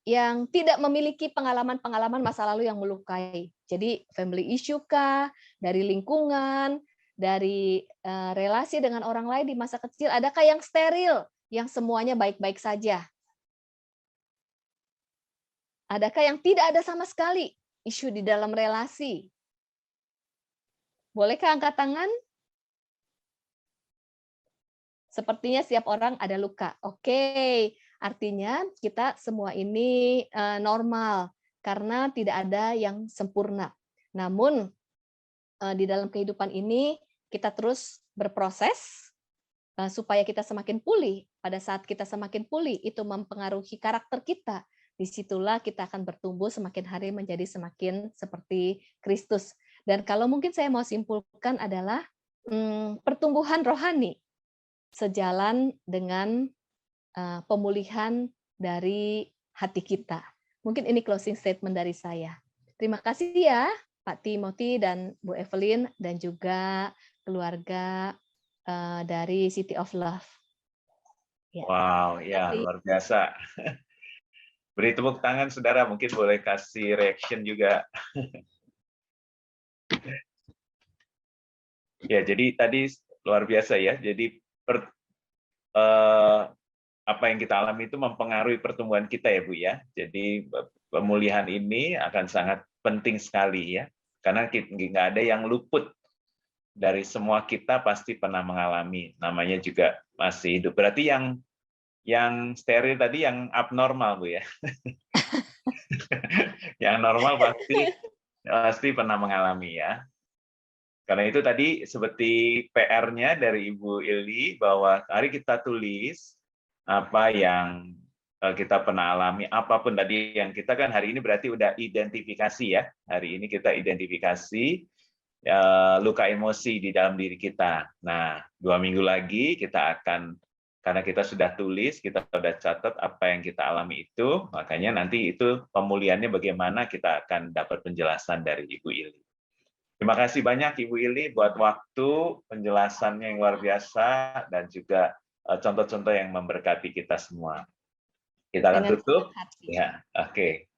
yang tidak memiliki pengalaman-pengalaman masa lalu yang melukai? Jadi family issue kah, dari lingkungan, dari relasi dengan orang lain di masa kecil, adakah yang steril, yang semuanya baik-baik saja? Adakah yang tidak ada sama sekali isu di dalam relasi? Bolehkah angkat tangan? Sepertinya setiap orang ada luka. Oke, artinya kita semua ini normal karena tidak ada yang sempurna. Namun di dalam kehidupan ini kita terus berproses supaya kita semakin pulih. Pada saat kita semakin pulih, itu mempengaruhi karakter kita. Disitulah kita akan bertumbuh semakin hari menjadi semakin seperti Kristus. Dan kalau mungkin saya mau simpulkan adalah pertumbuhan rohani sejalan dengan pemulihan dari hati kita. Mungkin ini closing statement dari saya. Terima kasih ya Pak Timothy dan Bu Evelyn dan juga keluarga dari City of Love. Ya. Wow, ya luar biasa. Beri tepuk tangan, saudara. Mungkin boleh kasih reaction juga. Ya, jadi tadi luar biasa ya. Jadi apa yang kita alami itu mempengaruhi pertumbuhan kita ya Bu ya. Jadi pemulihan ini akan sangat penting sekali ya. Karena nggak ada yang luput. Dari semua kita pasti pernah mengalami. Namanya juga masih hidup. Berarti yang steril tadi yang abnormal Bu ya. Yang normal pasti pernah mengalami ya. Karena itu tadi seperti PR-nya dari Ibu Ili bahwa hari kita tulis apa yang kita pernah alami, apapun tadi yang kita kan hari ini berarti udah identifikasi ya. Hari ini kita identifikasi luka emosi di dalam diri kita. Nah, 2 minggu lagi kita akan, karena kita sudah tulis, kita sudah catat apa yang kita alami itu, makanya nanti itu pemulihannya bagaimana kita akan dapat penjelasan dari Ibu Ili. Terima kasih banyak Ibu Ili buat waktu penjelasannya yang luar biasa dan juga contoh-contoh yang memberkati kita semua. Kita akan tutup. Ya, oke.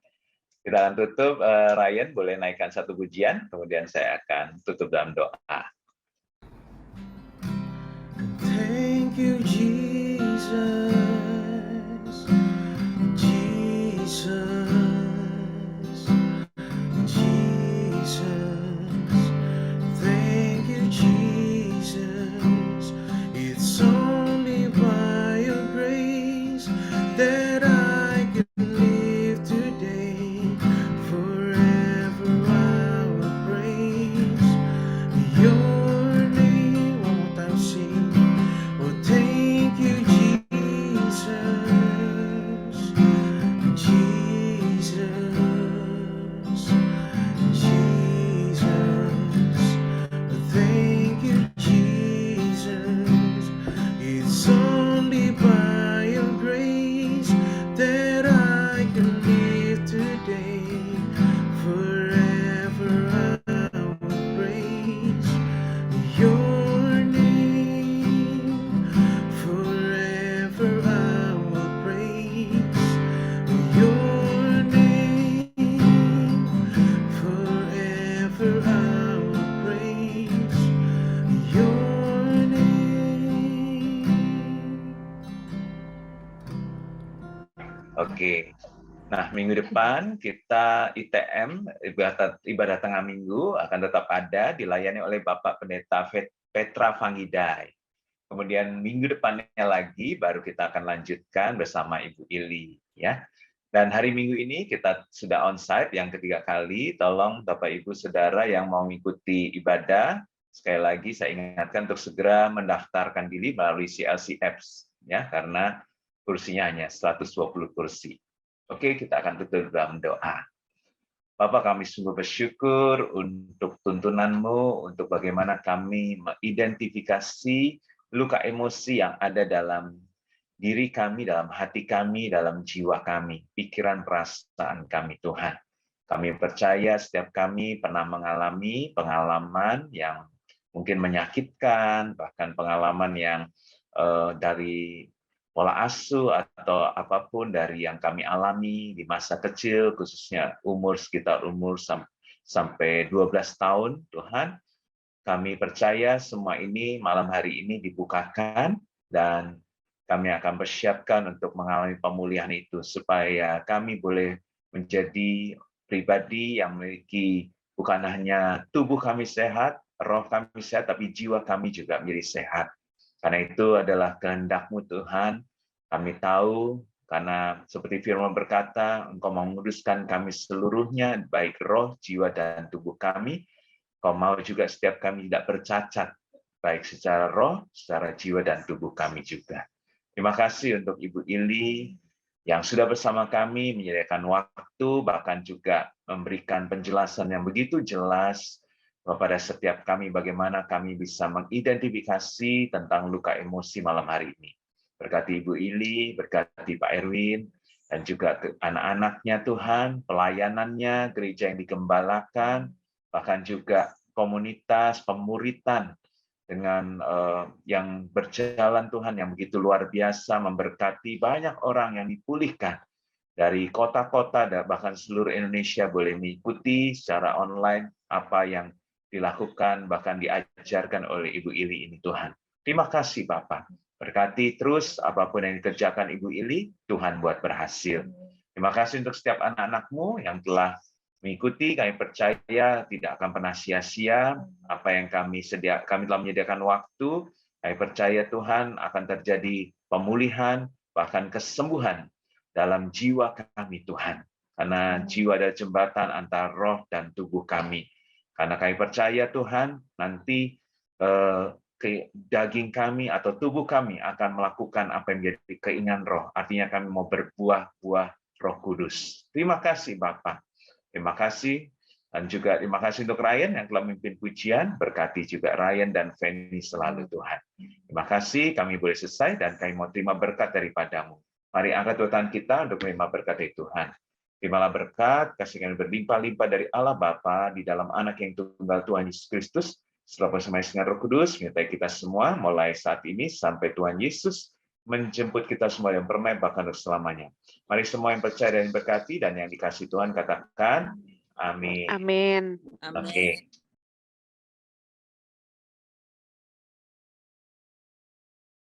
Kita akan tutup. Ryan boleh naikkan satu pujian, kemudian saya akan tutup dalam doa. Thank you, Jesus. Jesus. Jesus. Thank you, Jesus. It's only by your grace that I can live today. Forever I will praise your name. One more time, sing. Oh, thank you, Jesus. Nah, minggu depan kita ITM, ibadah tengah minggu, akan tetap ada, dilayani oleh Bapak Pendeta Petra Vanggidai. Kemudian minggu depannya lagi, baru kita akan lanjutkan bersama Ibu Ili. Ya. Dan hari Minggu ini kita sudah onsite yang ketiga kali. Tolong Bapak Ibu Saudara yang mau mengikuti ibadah, sekali lagi saya ingatkan untuk segera mendaftarkan diri melalui CLC Apps. Ya, karena kursinya hanya 120 kursi. Oke, kita akan tutup dalam doa. Bapak, kami sungguh bersyukur untuk tuntunan-Mu, untuk bagaimana kami mengidentifikasi luka emosi yang ada dalam diri kami, dalam hati kami, dalam jiwa kami, pikiran, perasaan kami, Tuhan. Kami percaya setiap kami pernah mengalami pengalaman yang mungkin menyakitkan, bahkan pengalaman yang dari pola asuh atau apapun dari yang kami alami di masa kecil, khususnya sekitar umur sampai 12 tahun, Tuhan. Kami percaya semua ini malam hari ini dibukakan dan kami akan persiapkan untuk mengalami pemulihan itu supaya kami boleh menjadi pribadi yang memiliki bukan hanya tubuh kami sehat, roh kami sehat, tapi jiwa kami juga menjadi sehat. Karena itu adalah kehendak-Mu Tuhan. Kami tahu karena seperti firman berkata, Engkau menguduskan kami seluruhnya, baik roh, jiwa, dan tubuh kami. Kau mau juga setiap kami tidak bercacat, baik secara roh, secara jiwa, dan tubuh kami juga. Terima kasih untuk Ibu Ili yang sudah bersama kami, menyediakan waktu, bahkan juga memberikan penjelasan yang begitu jelas kepada setiap kami bagaimana kami bisa mengidentifikasi tentang luka emosi malam hari ini. Berkati Ibu Ili, berkati Pak Erwin, dan juga anak-anaknya Tuhan, pelayanannya, gereja yang digembalakan, bahkan juga komunitas pemuritan dengan yang berjalan Tuhan yang begitu luar biasa, memberkati banyak orang yang dipulihkan dari kota-kota, bahkan seluruh Indonesia boleh mengikuti secara online apa yang dilakukan, bahkan diajarkan oleh Ibu Ili ini Tuhan. Terima kasih Bapak. Berkati terus apapun yang dikerjakan Ibu Ili, Tuhan buat berhasil. Terima kasih untuk setiap anak-anak-Mu yang telah mengikuti, kami percaya tidak akan pernah sia-sia apa yang kami telah menyediakan waktu. Kami percaya Tuhan akan terjadi pemulihan, bahkan kesembuhan dalam jiwa kami Tuhan. Karena jiwa adalah jembatan antara roh dan tubuh kami. Karena kami percaya Tuhan, nanti daging kami atau tubuh kami akan melakukan apa yang menjadi keinginan roh. Artinya kami mau berbuah-buah Roh Kudus. Terima kasih Bapak. Terima kasih. Dan juga terima kasih untuk Ryan yang telah memimpin pujian. Berkati juga Ryan dan Fanny selalu Tuhan. Terima kasih, kami boleh selesai dan kami mau terima berkat daripada-Mu. Mari angkat dua tangan kita untuk menerima berkat dari Tuhan. Terimalah berkat, kasih kami berlimpah-limpah dari Allah Bapa di dalam Anak yang tunggal Tuhan Yesus Kristus, setelah bersama dengan Roh Kudus, menyertai kita semua mulai saat ini sampai Tuhan Yesus menjemput kita semua yang permanen bahkan untuk selamanya. Mari semua yang percaya dan berkati dan yang dikasihi Tuhan katakan, amin. Amin. Oke.